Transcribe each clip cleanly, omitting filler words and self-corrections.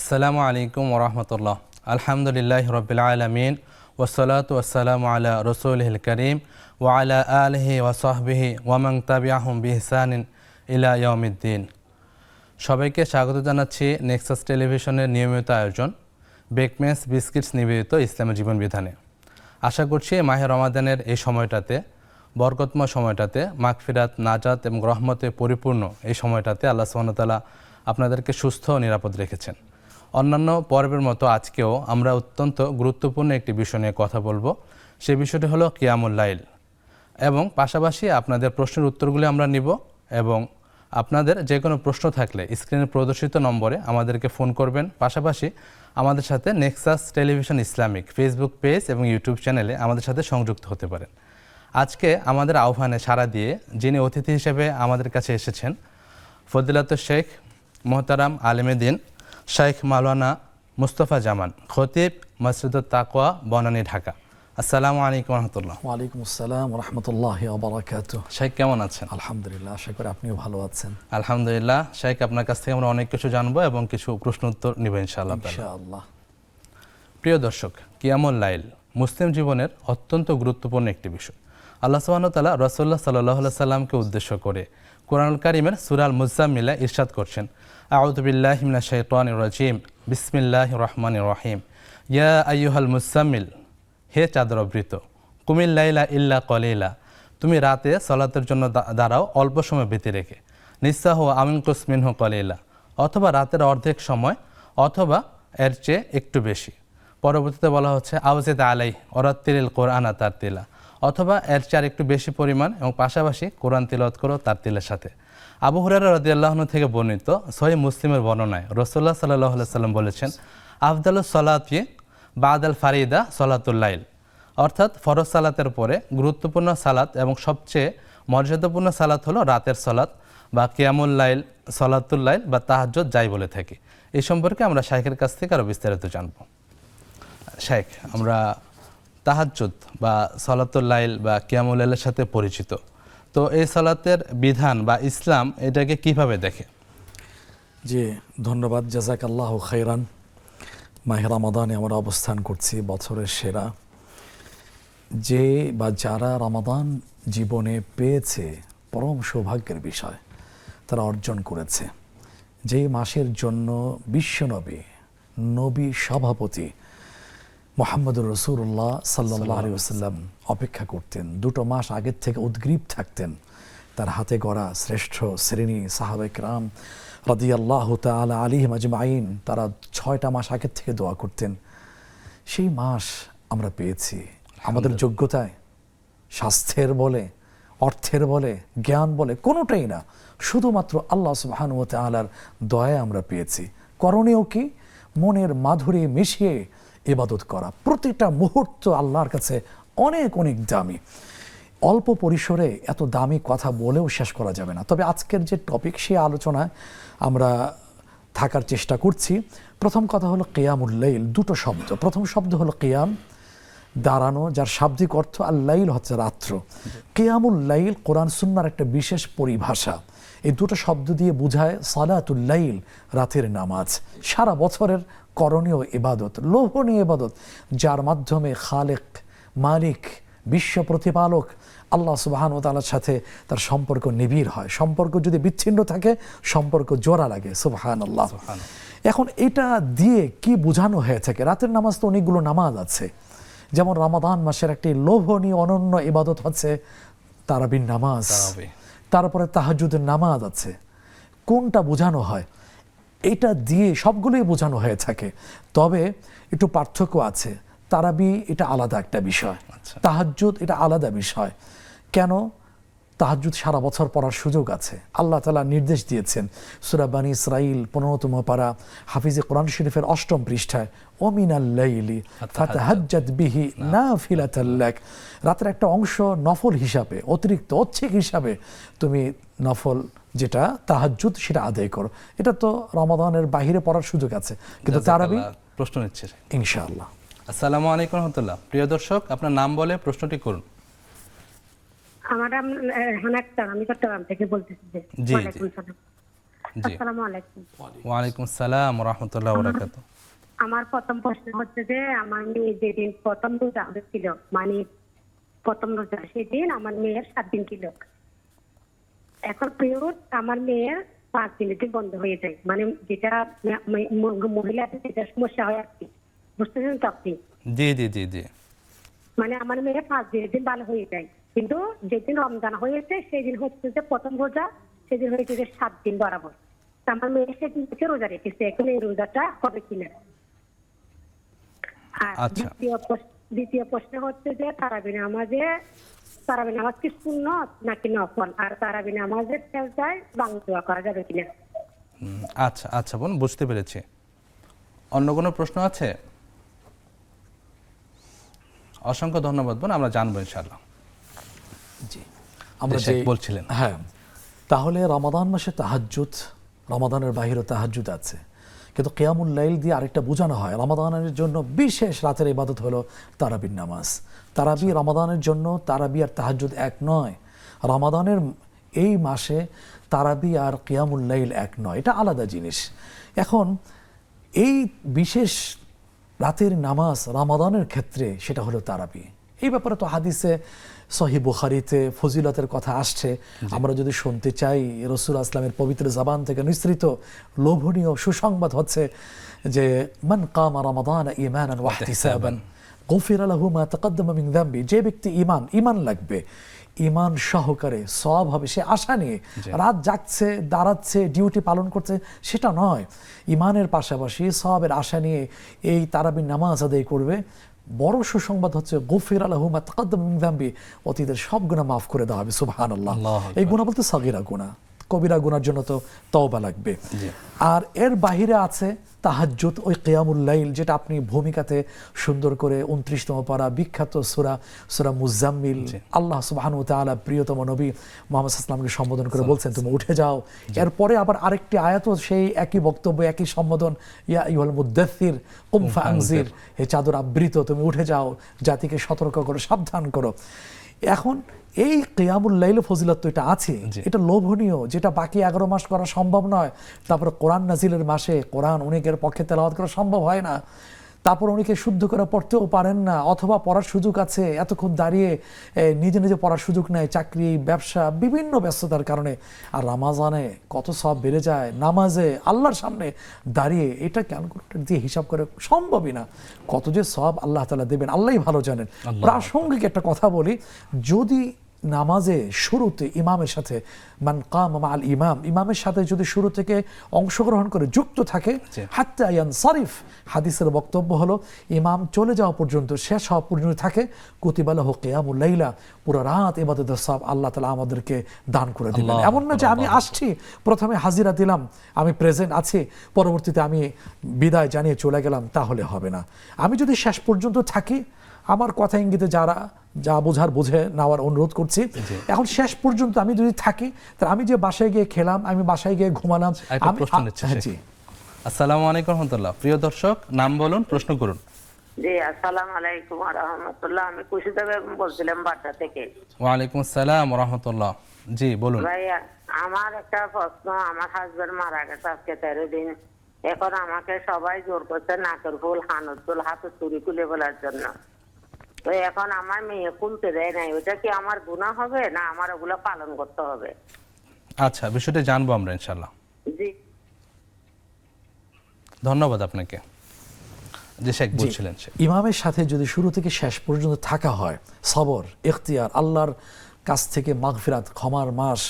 আসসালামু আলাইকুম ওরহমতুল্লাহ। আলহামদুলিল্লাহ রবিল আলমিন ওসলাত ওসালাম আলা রসুলহিল করিম ওয়ালা আলহি ওয়াসহবিহি ওয়ামান তাবিআহুম বিহসানিন ইলা ইয়াউমিদ্দিন। সবাইকে স্বাগত জানাচ্ছি নেক্সাস টেলিভিশনের নিয়মিত আয়োজন বেকমেস বিস্কিটস নিবেদিত ইসলামের জীবন বিধানে। আশা করছি মাহে রমাদানের এই সময়টাতে, বরকতময় সময়টাতে, মাগফিরাত, নাজাত এবং রহমতে পরিপূর্ণ এই সময়টাতে আল্লাহ সুবহানাহু ওয়া তাআলা আপনাদেরকে সুস্থ ও নিরাপদ রেখেছেন। অন্যান্য পর্বের মতো আজকেও আমরা অত্যন্ত গুরুত্বপূর্ণ একটি বিষয় নিয়ে কথা বলবো। সেই বিষয়টি হলো কিয়ামুল লাইল, এবং পাশাপাশি আপনাদের প্রশ্নের উত্তরগুলি আমরা নিব, এবং আপনাদের যে কোনো প্রশ্ন থাকলে স্ক্রিনে প্রদর্শিত নম্বরে আমাদেরকে ফোন করবেন। পাশাপাশি আমাদের সাথে Nexus television Islamic Facebook page এবং ইউটিউব চ্যানেলে আমাদের সাথে সংযুক্ত হতে পারেন। আজকে আমাদের আহ্বানে সাড়া দিয়ে যিনি অতিথি হিসেবে আমাদের কাছে এসেছেন, ফজিলাতুল শেখ মোহতারাম আলেমে দিন শেখ মাওলানা মুস্তফা জামান, খতিব, মসজিদুত তাকওয়া, বনানী, ঢাকা। আসসালামু আলাইকুম রহমতুল্লাহ। ওয়ালাইকুম আসসালাম রহমতুল্লাহি ওয়া বারাকাতুহু। শেখ কেমন আছেন? আলহামদুলিল্লাহ, আশা করি আপনিও ভালো আছেন। আলহামদুলিল্লাহ। শেখ, আপনার কাছ থেকে আমরা অনেক কিছু জানবো এবং কিছু প্রশ্ন উত্তর নিব ইনশাআল্লাহ। প্রিয় দর্শক, কিয়ামুল লাইল মুসলিম জীবনের অত্যন্ত গুরুত্বপূর্ণ একটি বিষয়। আল্লাহ সুবহানাহু ওয়া তাআলা রাসূলুল্লাহ সাল্লাল্লাহু আলাইহি সাল্লামকে উদ্দেশ্য করে কুরআনুল কারীমের সূরা আল মুজাম্মিলে ইরশাদ করছেন, আউযু বিল্লাহি মিনাশ শাইতানির রাজীম, বিসমিল্লাহির রহমানির রহিম, ইয়া আইয়ুহাল মুজাম্মিল, হে চাদরাবৃত, কুমিল লাইলা ইল্লা কলিলা, তুমি রাতে সালাতের জন্য দাঁড়াও অল্প সময় ব্যতী রেখে, নিসাহু আমিনকুস মিনহু কলিলা, অথবা রাতের অর্ধেক সময় অথবা এর চেয়ে একটু বেশি। পরবর্তীতে বলা হচ্ছে আউজিদ আলাই ওরাত্তিলিল কোরআন তারতিলা, অথবা এর চেয়ে একটু বেশি পরিমাণ এবং পাশাপাশি কোরআন তিলাওয়াত করো তারতিলের সাথে। আবু হুরায়রা রাদিয়াল্লাহু আনহু থেকে বর্ণিত সহিহ মুসলিমের বর্ণনায় রাসূলুল্লাহ সাল্লাল্লাহু আলাইহি সাল্লাম বলেছেন, আফদালুস সালাতি বাদাল ফারিদা সালাতুল লাইল, অর্থাৎ ফরজ সালাতের পরে গুরুত্বপূর্ণ সালাত এবং সবচেয়ে মর্যাদাপূর্ণ সালাত হলো রাতের সালাত বা কিয়ামুল লাইল, সালাতুল লাইল বা তাহাজ্জুদ যাই বলে থাকি। এই সম্পর্কে আমরা শাইখের কাছ থেকে আরও বিস্তারিত জানব। শাইখ, আমরা তাহাজ্জুদ বা সালাতুল লাইল বা কিয়ামুল লাইলের সাথে পরিচিত, তো এই সালাতের বিধান বা ইসলাম এটাকে কিভাবে দেখে? জি, ধন্যবাদ, জাযাকাল্লাহু খাইরান। মাহে রমাদানে আমরা অবস্থান করছি, বছরের সেরা। যে বা যারা রমাদান জীবনে পেয়েছে, পরম সৌভাগ্যের বিষয়, তারা অর্জন করেছে। যে মাসের জন্য বিশ্বনবী, নবী সভাপতি মুহাম্মদুর রাসূলুল্লাহ সাল্লাল্লাহু আলাইহি ওয়াসাল্লাম অপেক্ষা করতেন, 2 মাস আগের থেকে উদ্গ্রীব থাকতেন। তার হাতে গড়া শ্রেষ্ঠ শ্রেণী সাহাবায়ে কেরাম রাদিয়াল্লাহু তাআলা আলাইহিম আজমাইন, তারা 6টা মাস আগের থেকে দোয়া করতেন। সেই মাস আমরা পেয়েছি আমাদের যোগ্যতায়, স্বাস্থ্যের বলে, অর্থের বলে, জ্ঞান বলে কোনোটাই না, শুধুমাত্র আল্লাহ সুবহানাহু ওয়া তাআলার দয়ায় আমরা পেয়েছি। করণীয় কি? মনের মাধুরী মিশিয়ে ইবাদত করা। প্রতিটা মুহূর্ত আল্লাহর কাছে অনেক অনেক দামি। অল্প পরিসরে এত দামি কথা বলেও শেষ করা যাবে না। তবে আজকের যে টপিক, সেই আলোচনায় আমরা থাকার চেষ্টা করছি। প্রথম কথা হলো কিয়ামুল লাইল, 2টো শব্দ। প্রথম শব্দ হলো কিয়াম, দাঁড়ানো, যার শাব্দিক অর্থ, আর লাইল হচ্ছে রাত্র। কিয়ামুল লাইল কোরআন সুন্নাহর একটা বিশেষ পরিভাষা। এই 2টো শব্দ দিয়ে বোঝায় সালাতুল লাইল, রাতের নামাজ, সারা বছরের করণীয় ইবাদত, লোভনীয় ইবাদত, যার মাধ্যমে খালেক, মালিক, বিশ্ব প্রতিপালক আল্লাহ সুবহানাহু ওয়া তাআলার সাথে তার সম্পর্ক নিবিড় হয়। সম্পর্ক যদি বিচ্ছিন্ন থাকে, সম্পর্ক জোড়া লাগে। সুবহানাল্লাহ। এখন এটা দিয়ে কি বোঝানো হয়ে থাকে? রাতের নামাজ তো অনেকগুলো নামাজ আছে, যেমন রমাদান মাসের একটি লোভনীয় অনন্য ইবাদত হচ্ছে তারাবির নামাজ, তারপরে তাহাজ্জুদের নামাজ আছে। কোনটা বোঝানো হয়? এটা দিয়ে সবগুলোই বোঝানো হয়ে থাকে, তবে একটু পার্থক্য আছে। তারাবি এটা আলাদা একটা বিষয়, তাহাজ্জুদ এটা আলাদা বিষয়। কেন? তাহাজ্জুদ সারা বছর পড়ার সুযোগ আছে, আল্লাহ তাআলা নির্দেশ দিয়েছেন। সূরা বনী ইসরাঈল 15তম পারা, হাফিজে কোরআন শরীফের 8ম পৃষ্ঠায়, ওয়া মিনাল লাইলি ফাতাহাজ্জাদ বিহি নাফিলাতাল লাক, রাতের একটা অংশ নফল হিসাবে, অতিরিক্ত ঐচ্ছিক হিসাবে তুমি নফল যেটা তাহাজ্জুদ সেটা আদায় করো। এটা তো রমাদানের বাইরে পড়ার সুযোগ আছে, কিন্তু তারাবি প্রশ্ন নিচ্ছে ইনশাআল্লাহ। আসসালামু আলাইকুম রহমতুল্লাহ। প্রিয় দর্শক, আপনার নাম বলে প্রশ্নটি করুন। আমার নাম রেহানা আক্তার, আমি চট্টগ্রাম থেকে বলতেছি। জি, ওয়ালাইকুম সালাম। জি। আসসালামু আলাইকুম। ওয়ালাইকুম আসসালাম ওয়া রাহমাতুল্লাহি ওয়া বারাকাতুহু। আমার প্রথম প্রশ্ন হচ্ছে যে আমার মেয়ে যেদিন প্রথম রোজা ছিল, মানে প্রথম রোজা, সেদিন আমার মেয়ের 7 দিন ছিল। এখন পিরিয়ড আমার মেয়ের 5 দিনের দিন বন্ধ হয়ে যায়, মানে যেটা মহিলাদের যেটা সমস্যা হয় আর কি, বুঝতেছেন তো আপনি? জি জি জি জি। মানে আমার মেয়ে 5 দিনের দিন ভালো হয়ে যায়, কিন্তু যেদিন রমজান হয়েছে সেদিন হচ্ছে যে প্রথম রোজা, সেদিন হয়েছে যে 7 দিন বরাবর। তা আমার মেয়ে সেদিন থেকে রোজা রেখেছে, এখন এই রোজাটা হবে কিনা। আর আচ্ছা। দ্বিতীয় প্রশ্ন হচ্ছে যে তারাবি নামাজ কি সুন্নত নাকি নফল, আর তারাবি নামাজের সেজদায় বাংলা দোয়া করা যাবে কিনা? আচ্ছা আচ্ছা বোন, বুঝতে পেরেছি। অন্য কোনো প্রশ্ন আছে? অসংখ্য ধন্যবাদ বোন, আমরা জানবো ইনশাআল্লাহ। জি, আমরা শেখ যে বলছিলেন। হ্যাঁ, তাহলে রমাদান মাসে তাহাজ্জুদ, রমাদানের বাহিরে তাহাজ্জুদ আছে, কিন্তু কিয়ামুল লাইল দিয়ে আরেকটা বোঝানো হয়। রমাদানের জন্য বিশেষ রাতের ইবাদত হলো তারাবির নামাজ। তারাবি রমাদানের জন্য তারাবি আর তাহাজ্জুদ এক নয়। রমাদানের এই মাসে তারাবি আর কিয়ামুল লাইল এক নয়, এটা আলাদা জিনিস। এখন এই বিশেষ রাতের নামাজ রমাদানের ক্ষেত্রে সেটা হলো তারাবি। এই ব্যাপারে তো হাদিসে সহিহ বুখারীতে ফজিলতের কথা আসছে। আমরা যদি শুনতে চাই, রাসূল আসলামের পবিত্র জবান থেকে নিঃসৃত লোভনীয় সুসংবাদ হচ্ছে যে মান কামা রমাদান ঈমানান ওয়া ইহতিসাবান গুফিরা লাহু মা তাকাদ্দামা মিন যামবি। যে ব্যক্তি ঈমান লাগবে, ঈমান সহকারে সওয়াব হবে, সে আশা নিয়ে রাত জাগছে, দাঁড়াচ্ছে, ডিউটি পালন করছে, সেটা নয়। ঈমানের পাশাপাশি সওয়াবের আশা নিয়ে এই তারাবির নামাজ আদায় করবে। বড় সুসংবাদ হচ্ছে গুফিরা লাহু মা তাকাদ্দামা মিন যামবি, অতীতের সব গুনাহ মাফ করে দেওয়া হবে। সুবহানাল্লাহ। এই গুনাহ বলতে সাগীরা গুনাহ, কবিরা গুনার জন্য তো তওবা লাগবে। আর এর বাহিরে আছে তাহাজ্জুদ, ওই কিয়ামুল লাইল, যেটা আপনি ভূমিকাতে সুন্দর করে 29তম পারা বিখ্যাত সূরা মুজাম্মিল, আল্লাহ সুবহানাহু ওয়া তাআলা প্রিয়তম নবী মুহাম্মদ সাল্লাল্লাহু আলাইহি ওয়াসাল্লামকে সম্বোধন করে বলছেন তুমি উঠে যাও। এরপরে আবার আরেকটি আয়াতও সেই একই বক্তব্য, একই সম্বোধন, ইয়া আইয়ুহাল মুদ্দাথির কুম ফাআনজির, হে চাদর আবৃত তুমি উঠে যাও, জাতিকে সতর্ক করো, সাবধান করো। এখন এই কিয়ামুল লাইল ফজিলত তো এটা আছে, এটা লোভনীয়, যেটা বাকি 11 মাস করা সম্ভব নয়। তারপরে কোরআন নাজিলের মাসে কোরআন অনেকের পক্ষে তেলাওয়াত করা সম্ভব হয় না, তারপর অনেকে শুদ্ধ করে পড়তেও পারেন না, অথবা পড়ার সুযোগ আছে এতক্ষণ দাঁড়িয়ে নিজে নিজে পড়ার সুযোগ নেয়, চাকরি, ব্যবসা, বিভিন্ন ব্যস্ততার কারণে। আর রমাজানে কত সওয়াব বেড়ে যায় নামাজে আল্লাহর সামনে দাঁড়িয়ে, এটা ক্যালকুলেটর দিয়ে হিসাব করে সম্ভবই না কত যে সওয়াব আল্লাহ তাআলা দেবেন, আল্লাহই ভালো জানেন। প্রাসঙ্গিক একটা কথা বলি, যদি নামাজে শুরুতে ইমামের সাথে মান কামা মাআল ইমাম, ইমামের সাথে যদি শুরু থেকে অংশগ্রহণ করে যুক্ত থাকে, হাত্তা ইয়ানসারিফ, হাদিসের বক্তব্য হলো ইমাম চলে যাওয়া পর্যন্ত, শেষ হওয়া পর্যন্ত থাকে, কুতিবা লাহু কিয়ামুল লাইলা, পুরো রাত ইবাদতের সওয়াব আল্লাহ তাআলা আমাদেরকে দান করে দিবেন। এমন না যে আমি আসছি, প্রথমে হাজিরা দিলাম, আমি প্রেজেন্ট আছি, পরবর্তীতে আমি বিদায় জানিয়ে চলে গেলাম, তাহলে হবে না। আমি যদি শেষ পর্যন্ত থাকি, আমার কথা ইঙ্গিতে যারা যা বোঝার বুঝে নেওয়ার অনুরোধ করছি। এখন শেষ পর্যন্ত আমি যদি থাকি, তাহলে আমি যে বাসায় গিয়ে খেলাম, আমি বাসায় গিয়ে ঘুমালাম। আসসালামু আলাইকুম রাহমাতুল্লাহ। প্রিয় দর্শক, নাম বলুন, প্রশ্ন করুন। জি, আসসালামু আলাইকুম ওয়া রাহমাতুল্লাহ। আমি খুশিদা বেগম বলছিলাম বাড্ডা থেকে। ওয়ালাইকুম আসসালাম ওয়া রাহমাতুল্লাহ। জি বলুন। ভাই, আমার একটা প্রশ্ন, আমার হাজবেন্ড মারা গেছে আজকে 13 দিন। এখন আমাকে সবাই জোর করছে নাকের ফুল, কানের ফুল, হাতে চুড়ি খুলে বলার জন্য। তো এখন আমার মেয়ে খুলতে দেয় নাই, ওটা কি আমার গুনাহ হবে না আমার ওগুলো পালন করতে হবে? আচ্ছা, বিষয়টা জানবো আমরা ইনশাআল্লাহ। জি, ধন্যবাদ আপনাকে। যে শেখ বলছিলেন, ইমামের সাথে যদি শুরু থেকে শেষ পর্যন্ত থাকা হয়, সবর, ইখতিয়ার, আল্লাহর কাছ থেকে মাগফিরাত, ক্ষমার মাস,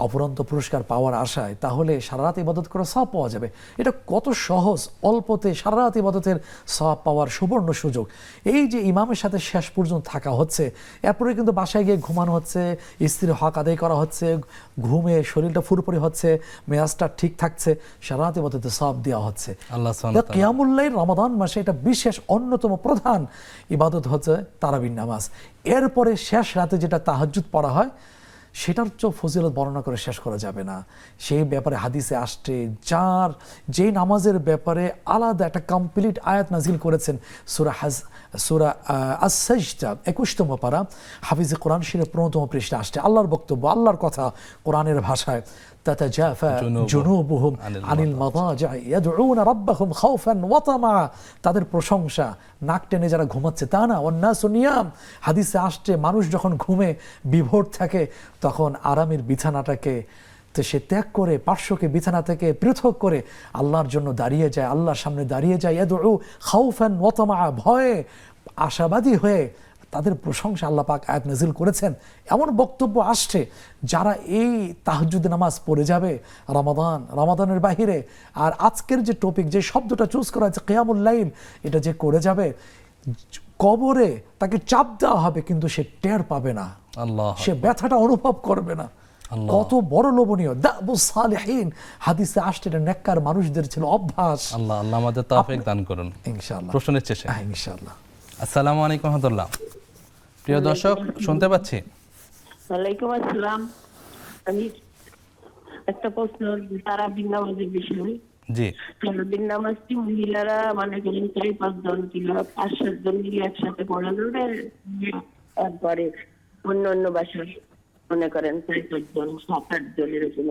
অপরন্ত পুরস্কার পাওয়ার আশায়, তাহলে সারা রাত ইবাদত করার সওয়াব পাওয়া যাবে। এটা কত সহজ, অল্পতে সারা রাত ইবাদতের সওয়াব পাওয়ার সুবর্ণ সুযোগ। এই যে ইমামের সাথে শেষ পর্যন্ত থাকা হচ্ছে, এরপরে কিন্তু বাসায় গিয়ে ঘুমানো হচ্ছে, স্ত্রীর হক আদায় করা হচ্ছে, ঘুমে শরীরটা ফুরফুরি হচ্ছে, মেজাজটা ঠিক থাকছে, সারা রাত ইবাদতের সওয়াব দেওয়া হচ্ছে। কিয়ামুল লাইল রমাদান মাসে এটা বিশেষ অন্যতম প্রধান ইবাদত হচ্ছে তারাবির নামাজ। এরপরে শেষ রাতে যেটা তাহাজ্জুদ পড়া হয়, সেটার ফজিলত বর্ণনা করে শেষ করা যাবে না। সেই ব্যাপারে হাদিসে আসছে, যে নামাজের ব্যাপারে আলাদা একটা কমপ্লিট আয়াত নাজিল করেছেন সূরা আস-সাজদা 21তম পারা, হাফিজে কোরআন শরীফের 15তম পৃষ্ঠা আসছে। আল্লাহর বক্তব্য, আল্লাহর কথা কোরআনের ভাষায়, তাতাজাফা জুনুবুহুম জুনুবুহুম আনিল মাদাজি ইয়াদউনা রাব্বাহুম খাউফান ওয়া তামা। তাদের প্রশংসা, নাক টেনে যারা ঘুমাচ্ছে তা না, ওয়ান্নাসু নিয়াম। হাদিসে আসছে মানুষ যখন ঘুমে বিভোর থাকে তখন আরামের বিছানাটাকে তো সে ত্যাগ করে পার্শ্বকে বিছানা থেকে পৃথক করে আল্লাহর জন্য দাঁড়িয়ে যায়, আল্লাহর সামনে দাঁড়িয়ে যায়। ইয়াদউ খাউফান ওয়া তামা, ভয়ে আশাবাদী হয়ে তাদের প্রশংসা আল্লাহ পাক আয়াত নাজিল করেছেন। এমন বক্তব্য আসছে যারা এই তাহাজ্জুদ নামাজ পড়ে যাবে রমাদানের বাহিরে, আর আজকের যে টপিক, যে শব্দটা চুজ করা হয়েছে কিয়ামুল লাইল, এটা যে করে যাবে কবরে তাকে চাপ দেওয়া হবে কিন্তু সে টের পাবে না, আল্লাহ সে ব্যথাটা অনুভব করবে না। আল্লাহ। কত বড় লোভনীয় দাবুস সালিহিন, হাদিসে আসছে এটা নেককার মানুষদের ছিল অভ্যাস। আল্লাহ আল্লাহ আমাদের তৌফিক দান করুন। ইনশাআল্লাহ। প্রশ্ন নিচ্ছে সে। হ্যাঁ, ইনশাআল্লাহ। আসসালামু আলাইকুম রহমতুল্লাহ। প্রিয় দর্শক শুনতে পাচ্ছি। ওয়ালাইকুম আসসালাম। আমি একটা প্রশ্ন তারাবির নামাজের বিষয়ে। জি তারাবির নামাজটি মহিলারা মনে করেন 4-5 জন কিংবা 5-7 জন মিলে একসাথে পড়ানো, একবারে অন্য অন্য বাসায় মনে করেন 4-5 জন 7-8 জন এরকম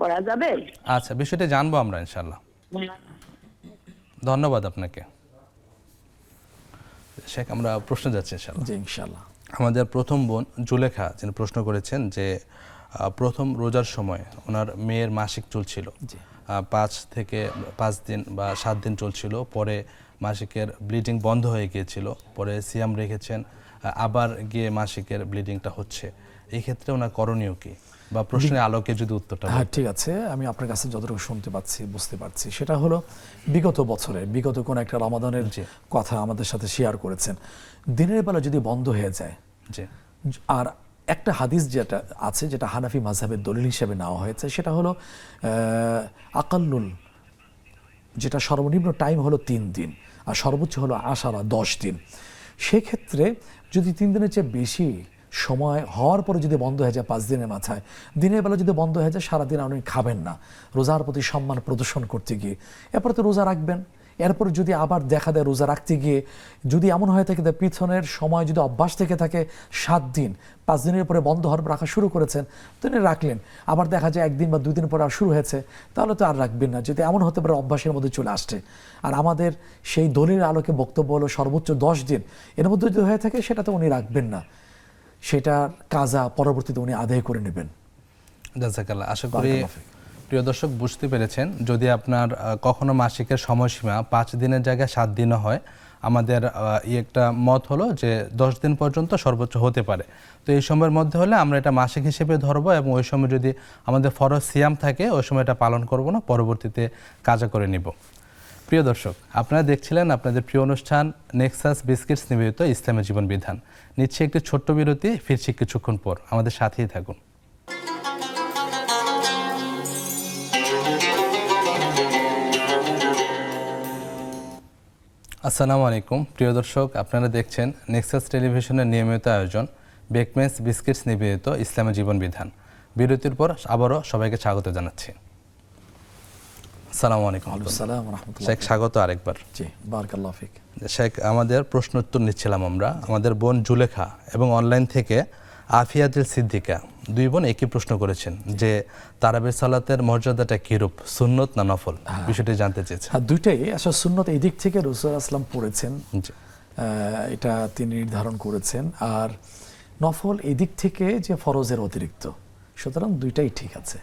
পড়া যাবে? আচ্ছা, বিষয়টি জানবো আমরা ইনশাআল্লাহ। ধন্যবাদ আপনাকে শেখ। আমরা প্রশ্ন যাচ্ছি ইনশাআল্লাহ। জি ইনশাআল্লাহ। আমাদের প্রথম বোন জুলেখা যিনি প্রশ্ন করেছেন যে প্রথম রোজার সময় ওনার মেয়ের মাসিক চলছিল, 5 দিন বা 7 দিন চলছিল, পরে মাসিকের ব্লিডিং বন্ধ হয়ে গিয়েছিল, পরে সিয়াম রেখেছেন, আবার গিয়ে মাসিকের ব্লিডিংটা হচ্ছে। এই ক্ষেত্রে ওনার করণীয় কি, বা প্রশ্নের আলোকে যদি উত্তরটা হ্যাঁ, ঠিক আছে। আমি আপনার কাছে যতটুকু শুনতে পাচ্ছি, বুঝতে পারছি, সেটা হলো বিগত বছরে বিগত কোন একটা রমাদানের কথা আমাদের সাথে শেয়ার করেছেন। দিনের বেলা যদি বন্ধ হয়ে যায়, জি আর একটা হাদিস যেটা আছে, যেটা হানাফি মাযহাবের দলিল হিসেবে নেওয়া হয়েছে, সেটা হলো আকাল্লুল, যেটা সর্বনিম্ন টাইম হলো 3 দিন আর সর্বোচ্চ হলো 10 দিন। সেক্ষেত্রে যদি 3 দিনের চেয়ে বেশি সময় হওয়ার পরে যদি বন্ধ হয়ে যায় 5 দিনের মাথায়, দিনের বেলা যদি বন্ধ হয়ে যায়, সারাদিন আপনি খাবেন না, রোজার প্রতি সম্মান প্রদর্শন করতে গিয়ে এরপরে তো রোজা রাখবেন। এরপর যদি আবার দেখা দেয় রোজা রাখতে গিয়ে যদি এমন হয়ে থাকে, পিছনের সময় যদি অভ্যাস থেকে থাকে 7 দিন, 5 দিনের পরে বন্ধ হওয়ার পর রাখা শুরু করেছেন, তো রাখলেন, আবার দেখা যায় 1 দিন বা 2 দিন পরে আর শুরু হয়েছে, তাহলে তো আর রাখবেন না। যদি এমন হতে পারে অভ্যাসের মধ্যে চলে আসছে, আর আমাদের সেই দলিলের আলোকে বক্তব্য হলো সর্বোচ্চ 10 দিন, এর মধ্যে যদি হয়ে থাকে সেটা তো উনি রাখবেন না, সেটার কাজা পরবর্তীতে উনি আদায় করে নেবেন। জাযাকাল্লাহ। আশা করি প্রিয় দর্শক বুঝতে পেরেছেন। যদি আপনার কখনো মাসিকের সময়সীমা 5 দিনের জায়গায় 7 দিনও হয়, আমাদের একটা মত হলো যে 10 দিন পর্যন্ত সর্বোচ্চ হতে পারে। তো এই সময়ের মধ্যে হলে আমরা এটা মাসিক হিসেবে ধরবো, এবং ওই সময় যদি আমাদের ফরজ সিয়াম থাকে ওই সময় এটা পালন করব না, পরবর্তীতে কাজা করে নিব। প্রিয় দর্শক, আপনারা দেখছিলেন আপনাদের প্রিয় অনুষ্ঠান নেক্সাস বিস্কিটস নিবেদিত ইসলামের জীবন বিধান। নিচ্ছে একটি ছোট্ট বিরতি, ফিরছি কিছুক্ষণ পর, আমাদের সাথেই থাকুন। আসসালামু আলাইকুম প্রিয় দর্শক, আপনারা দেখছেন নেক্সাস টেলিভিশনের নিয়মিত আয়োজন বেকমেন্স বিস্কিটস নিবেদিত ইসলামের জীবন বিধান। বিরতির পর আবারও সবাইকে স্বাগত জানাচ্ছি। আসসালামু আলাইকুম। আসসালামু আলাইকুম শেখ, স্বাগত আরেকবার। জি, বারাকাল্লাহু ফিক। শেখ, আমাদের প্রশ্ন উত্তর নিচ্ছিলাম আমরা। আমাদের বোন জুলেখা এবং অনলাইন থেকে আফিয়াতুল সিদ্দিকা, 2 বোন একই প্রশ্ন করেছেন যে তারাবির সালাতের মর্যাদাটা কিরূপ, সুন্নত না নফল, বিষয়টি জানতে চেয়েছেন। হ্যাঁ, দুইটাই আসলে সুন্নত এই দিক থেকে রাসূল আসলাম পড়েছেন, এটা তিনি নির্ধারণ করেছেন, আর নফল এই দিক থেকে যে ফরজের অতিরিক্ত, সুতরাং দুইটাই ঠিক আছে।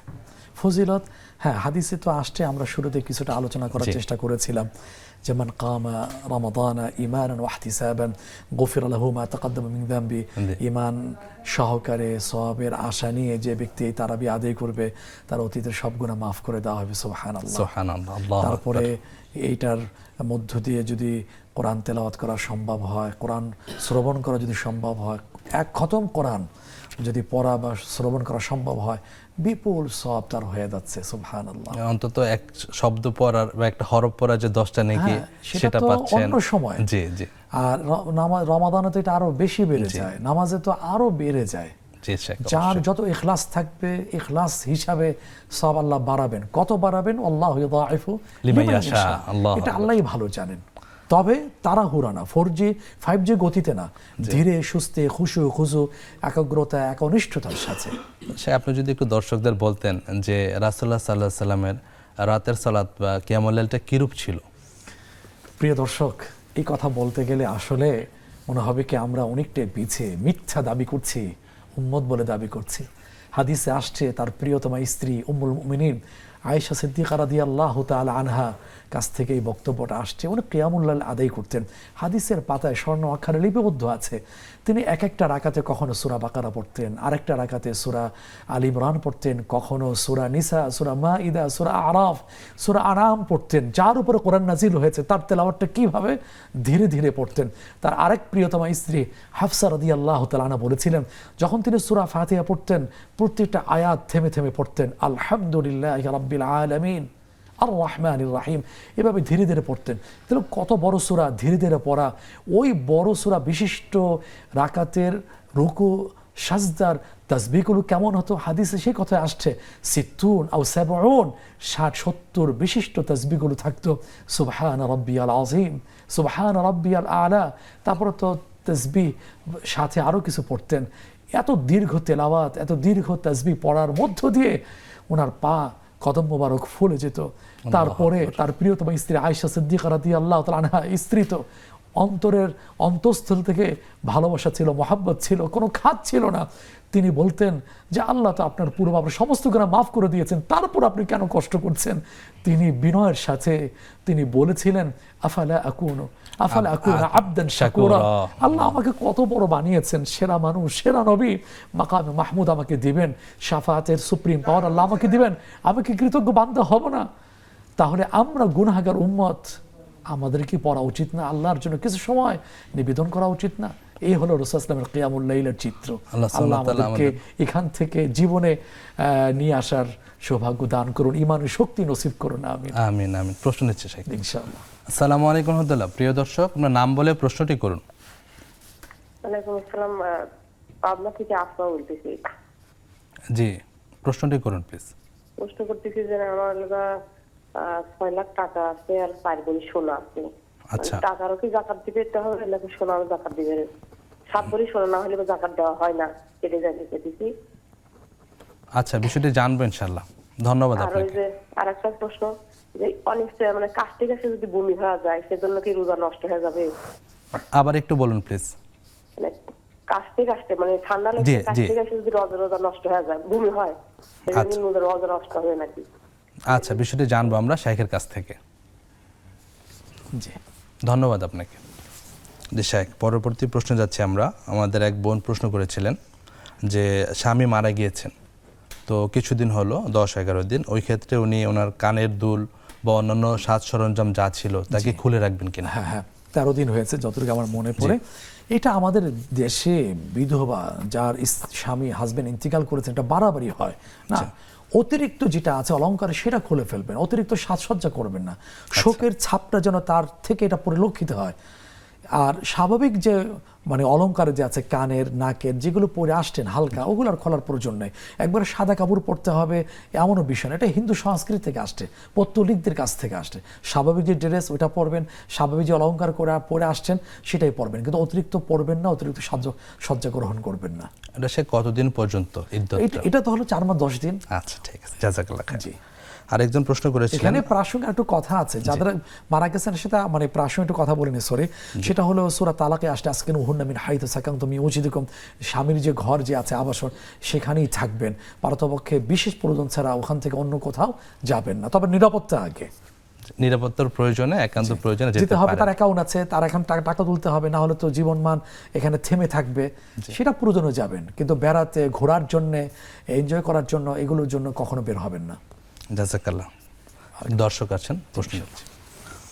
ফজিলত, হ্যাঁ, হাদিসে তো আসছে, আমরা শুরুতে কিছুটা আলোচনা করার চেষ্টা করেছিলাম, যেমন কামা রমাদানা ঈমানান ওয়া ইহতিসাবান গুফিরা লাহু মা তাকাদ্দামা মিন যামবি, ঈমান সহকারে সওয়াবের আশা নিয়ে যে ব্যক্তি এই তারাবি আদায় করবে তার অতীতের সব গুনাহ মাফ করে দেওয়া হবে। সুবহানাল্লাহ, সুবহানাল্লাহ। তারপরে এইটার মধ্য দিয়ে যদি কোরআন তেলাওয়াত করা সম্ভব হয়, কোরআন শ্রবণ করা যদি সম্ভব হয়, এক খতম কোরআন যদি পড়া বা শ্রবণ করা সম্ভব হয়, বিপুল সওয়াব তার হয়ে যাচ্ছে। সুবহানাল্লাহ। অন্তত এক শব্দ পড়ার বা একটা হরফ পড়ার যে 10টা নেকি সেটা পাচ্ছেন অন্য সময়। জি জি। আর রমাদানে তো এটা আরো বেশি বেড়ে যায়, নামাজে তো আরো বেড়ে যায়। জি শেখ, যার যত ইখলাস থাকবে, ইখলাস হিসাবে সওয়াব আল্লাহ বাড়াবেন। কত বাড়াবেন? আল্লাহু ইউদাইফু লিমান ইয়াশা, এটা আল্লাহই ভালো জানেন। তবে তাড়াহুড়া না, 4G 5G গতিতে না, ধীরে সুস্থে খুশু খুশু একাগ্রতা একনিষ্ঠতার সাথে। সে আপনি যদি একটু দর্শকদের বলতেন যে রাসূলুল্লাহ সাল্লাল্লাহু আলাইহি সাল্লামের রাতের সালাত বা কিয়ামুল লাইলটা কিরূপ ছিল? প্রিয় দর্শক, এই কথা বলতে গেলে আসলে মনে হবে কি আমরা অনেকটাই পিছিয়ে, মিথ্যা দাবি করছি, উম্মত বলে দাবি করছি। হাদিসে আসছে তার প্রিয়তমা স্ত্রী উম্মুল মুমিনিন আয়েশা সিদ্দিকা রাদিয়াল্লাহু তাআলা আনহা কাছ থেকে এই বক্তব্যটা আসছে। উনি কিয়ামুল লাইল আদায় করতেন। হাদিসের পাতায় স্বর্ণ আকারে লিপিবদ্ধ আছে। তিনি এক একটা রাকাতে কখনো সূরা বাকারা পড়তেন, আরেকটা রাকাতে সূরা আল ইমরান পড়তেন, কখনো সূরা নিসা, সূরা মাইদা, সূরা আরাফ, সূরা আনাম পড়তেন। যার উপরে কোরআন নাজিল হয়েছে তার তেলাওয়াতটা কিভাবে ধীরে ধীরে পড়তেন। তার আরেক প্রিয়তমা স্ত্রী হাফসা রাদিয়াল্লাহু তাআলা আনহা বলেছিলেন, যখন তিনি সূরা ফাতিহা পড়তেন প্রত্যেকটা আয়াত থেমে থেমে পড়তেন, আলহামদুলিল্লাহি রাব্বিল আলামিন আর রহমানির রাহিম, এভাবে ধীরে ধীরে পড়তেন। তাহলে কত বড় সূরা ধীরে ধীরে পড়া। ওই বড় সূরা বিশিষ্ট রাকাতের রুকু সাজদার তাসবিহগুলো কেমন হতো? হাদিসে সেই কথা আসছে, সিত্তুন আও সাবউন, 60-70 বিশিষ্ট তাসবিহগুলো থাকতো। সুবহান রাব্বিয়াল আযীম, সুবহান রাব্বিয়াল আলা, তারপরে তো তাসবিহ সাথে আরও কিছু পড়তেন। এত দীর্ঘ তেলাওয়াত, এত দীর্ঘ তাসবিহ পড়ার মধ্য দিয়ে ওনার পা কদম মোবারক ফুলে যেত। তারপরে তার প্রিয়তম স্ত্রী আয়েশা সিদ্দিকা রাদিয়াল্লাহু তাআলা আনহা, স্ত্রী তো অন্তরের অন্তঃস্থল থেকে ভালোবাসা ছিল, মহাব্বত ছিল, কোনো খাত ছিল না। তিনি বলতেন যে আল্লাহ তো আপনার পূর্বাপর সমস্ত গুনাহ মাফ করে দিয়েছেন, তারপর আপনি কেন কষ্ট করছেন? তিনি বিনয়ের সাথে তিনি বলেছিলেন, আফালা আকুনু আবদান শাকুরা, আল্লাহ আমাকে কত বড় বানিয়েছেন, সেরা মানুষ, সেরা নবী, মাকামে মাহমুদ আমাকে দিবেন, শাফাতের সুপ্রিম পাওয়ার আল্লাহ আমাকে দিবেন, আমি কি কৃতজ্ঞ বান্দা হব না? তাহলে আমরা গুনাহগার উম্মত, আমাদের কি পড়া উচিত না? আল্লাহর জন্য কিছু সময় নিবেদন করা উচিত না? এই হলো রাসূল সাল্লাল্লাহু আলাইহি ওয়াসাল্লামের কিয়ামুল লাইলের চিত্র। আল্লাহ আমাদেরকে এখান থেকে জীবনে নিয়ে আসার সৌভাগ্য দান করুন, ঈমানের শক্তি নসিব করুন। আমিন আমিন আমিন। প্রশ্ন নিচ্ছে শেখ ইনশাআল্লাহ। আসসালামু আলাইকুম ওয়া রাহমাতুল্লাহ। প্রিয় দর্শক, আপনার নাম বলে প্রশ্নটি করুন। ওয়ালাইকুম আসসালাম, পাবনা থেকে আফরা বলতেছি। জি, প্রশ্নটি করুন প্লিজ। প্রশ্ন করতেছি যে আমার লগা 6 লাখ টাকা আছে আর 4 ভরি সোনা আছে। আচ্ছা, টাকারও কি জাকাত দিতে হবে নাকি সোনারও জাকাত দিবে? 7 ভরি সোনা না হলে জাকাত দেওয়া হয় না, কেটে যায় দিতেছি। আচ্ছা, বিষয়টি জানবো ইনশাআল্লাহ। ধন্যবাদ আর ওই আপনাকে। যে আরেকটা প্রশ্ন, যে অনেক মানে কাশতে কাশতে যদি বমি হয়ে যায় সেজন্য কি রোজা নষ্ট হয়ে যাবে? আবার একটু বলুন প্লিজ। মানে কাশতে কাশতে মানে ঠান্ডা জি, লেগে কাশতে কাশতে যদি রোজা নষ্ট হয়ে যায়, বমি হয়, সেজন্য রোজা নষ্ট হবে নাকি? আচ্ছা, বিষয়টি জানবো আমরা শাইখের কাছ থেকে। জি, ধন্যবাদ আপনাকে। জি শাইখ, পরবর্তী প্রশ্ন যাচ্ছি আমরা। আমাদের এক বোন প্রশ্ন করেছিলেন যে স্বামী মারা গিয়েছেন, তো কিছুদিন হলো, 10-11 দিন, ওই ক্ষেত্রে উনি ওনার কানের দুল বা অন্যান্য সাজ সরঞ্জাম যা ছিল তাকে খুলে রাখবেন কিনা? হ্যাঁ হ্যাঁ, 13 দিন হয়েছে যতটুকু আমার মনে পড়ে। এটা আমাদের দেশে বিধবা যার স্বামী হাজবেন্ড ইন্তিকাল করেছেন, এটা বাড়াবাড়ি হয় না। অতিরিক্ত যেটা আছে অলংকার সেটা খুলে ফেলবেন, অতিরিক্ত সাজসজ্জা করবেন না, শোকের ছাপটা যেন তার থেকে এটা পরিলক্ষিত হয়। আর স্বাভাবিক যে মানে অলংকার যে আছে কানের নাকের যেগুলো পরে আসছেন হালকা, ওগুলোর খোলার প্রয়োজন নেই। একবারে সাদা কাপড় পরতে হবে এমনও বিষয় না, এটা হিন্দু সংস্কৃতি থেকে আসছে, পৌত্তলিকদের কাছ থেকে আসছে। স্বাভাবিক যে ড্রেস ওইটা পরবেন, স্বাভাবিক যে অলংকার করে পরে আসছেন সেটাই পরবেন, কিন্তু অতিরিক্ত পরবেন না, অতিরিক্ত সজ্জা গ্রহণ করবেন না। এটা সে কতদিন পর্যন্ত ইদ্দতটা? এটা তো হলো 4 মাস 10 দিন। আচ্ছা, ঠিক আছে, জাযাকাল্লাহ খাইর। জি, আরেকজন প্রশ্ন করেছিলেন, এখানে প্রাসঙ্গিক একটু কথা আছে, যাদের মারা গেছেন সেটা মানে প্রাসঙ্গিক একটু কথা বলিনি, সরি, সেটা হলো সূরা তালাকে আসতে আজকেন উহুন্না মিন হাইতু সাকানতুম মিন ওয়াজিদিকুম, স্বামীর যে ঘর যে আছে আবাসন সেখানেই থাকবেন, পারতপক্ষে বিশেষ প্রয়োজন ছাড়া ওখান থেকে অন্য কোথাও যাবেন না, তবে নিরাপত্তা আগে, নিরাপত্তার প্রয়োজনে, একান্ত প্রয়োজনে যেতে হবে। পারেন। তার অ্যাকাউন্ট আছে, তার এখন টাকা তুলতে হবে, না হলে তো জীবনমান এখানে থেমে থাকবে, সেটা প্রয়োজনে যাবেন, কিন্তু বেড়াতে ঘোরার জন্য এনজয় করার জন্য এগুলোর জন্য কখনো বের হবেন না। জাযাকাল্লাহ। দর্শক আছেন, প্রশ্ন করছি।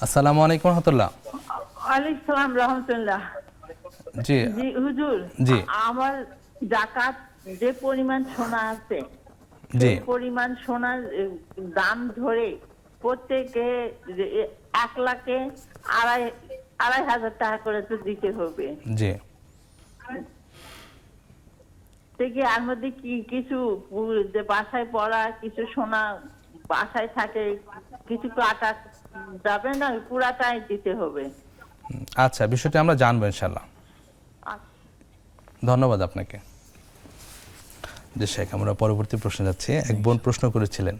আসসালামু আলাইকুম ওয়া রাহমাতুল্লাহ। ওয়ালাইকুম সালাম রাহমাতুল্লাহ। জি জি হুজুর, জি আমার যাকাত যে পরিমাণ সোনা আছে, জি সেই পরিমাণ সোনার দাম ধরে প্রত্যেকে 1 লাখে 2,500 টাকা করে তো দিতে হবে। জি থেকে আর মধ্যে কি কিছু যে বাসায় পড়া কিছু সোনা বাসায় থাকে, কিছু কাটা যাবে না, পুরাটাই দিতে হবে? আচ্ছা, বিষয়টি আমরা জানবো ইনশাল্লাহ। ধন্যবাদ আপনাকে। জি শেখ, আমরা পরবর্তী প্রশ্নে যাচ্ছি। এক বোন প্রশ্ন করেছিলেন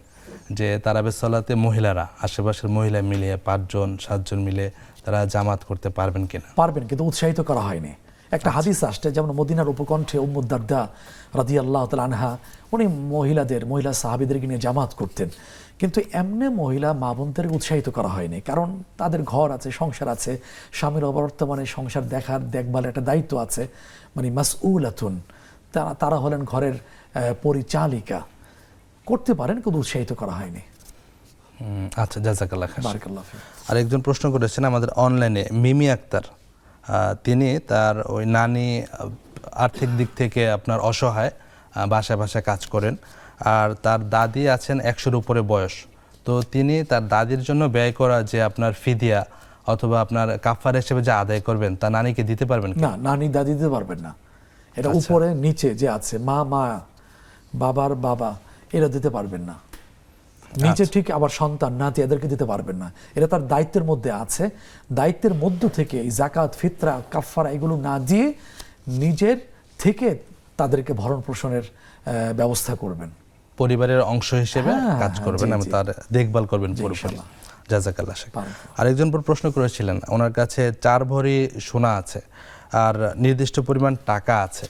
যে তারাবির সালাতে মহিলারা, আশেপাশের মহিলা মিলিয়ে 5 জন 7 জন মিলে তারা জামাত করতে পারবেন কিনা? পারবেন, কিন্তু উৎসাহিত করা হয়নি। একটা হাদিস আসছে, যেমন মদিনার উপকণ্ঠে উম্মু দারদা রাদিয়াল্লাহু তাআলা আনহা উনি মহিলা সাহাবীদেরকে নিয়ে জামাত করতেন, কিন্তু এমনি মহিলা মা বোনদের উৎসাহিত করা হয়নি, কারণ তাদের ঘর আছে, সংসার আছে, স্বামীর অবর্তমানে সংসার দেখভালের একটা দায়িত্ব আছে, মানে মাসউলাতুন, তারা হলেন ঘরের পরিচালিকা। করতে পারেন, কিন্তু উৎসাহিত করা হয়নি। আচ্ছা, জাযাকাল্লাহ খাইর। বারাকাল্লাহু ফিক। আর একজন প্রশ্ন করেছেন আমাদের অনলাইনে, মিমি আক্তার। তিনি তার ওই নানি আর্থিক দিক থেকে আপনার অসহায়, বাসায় বাসায় কাজ করেন, আর তার দাদি আছেন 100-র উপরে বয়স। তো তিনি তার দাদির জন্য ব্যয় করা যে আপনার ফিদিয়া অথবা আপনার কাফারা হিসেবে যে আদায় করবেন, তা নানিকে দিতে পারবেন কি? না, নানি দাদি দিতে পারবেন না। এটা উপরে নিচে যে আছে, মা বাবার বাবা, এরা দিতে পারবেন না। নিচে ঠিক আবার সন্তান নাতি এদেরকে দিতে পারবেন না। এটা তার দায়িত্বের মধ্যে আছে। দায়িত্বের মধ্য থেকে এই যাকাত, ফিতরা, কাফারা এগুলো না দিয়ে নিজের থেকে তাদেরকে ভরণ পোষণের ব্যবস্থা করবেন, পরিবারের অংশ হিসেবে কাজ করবেন এবং তার দেখভাল করবেন পুরোপুরি। ইনশাআল্লাহ। জাযাকাল্লাহ শেখ। আরেকজন প্রশ্ন করেছিলেন, ওনার কাছে 4 ভরি সোনা আছে আর নির্দিষ্ট পরিমাণ টাকা আছে।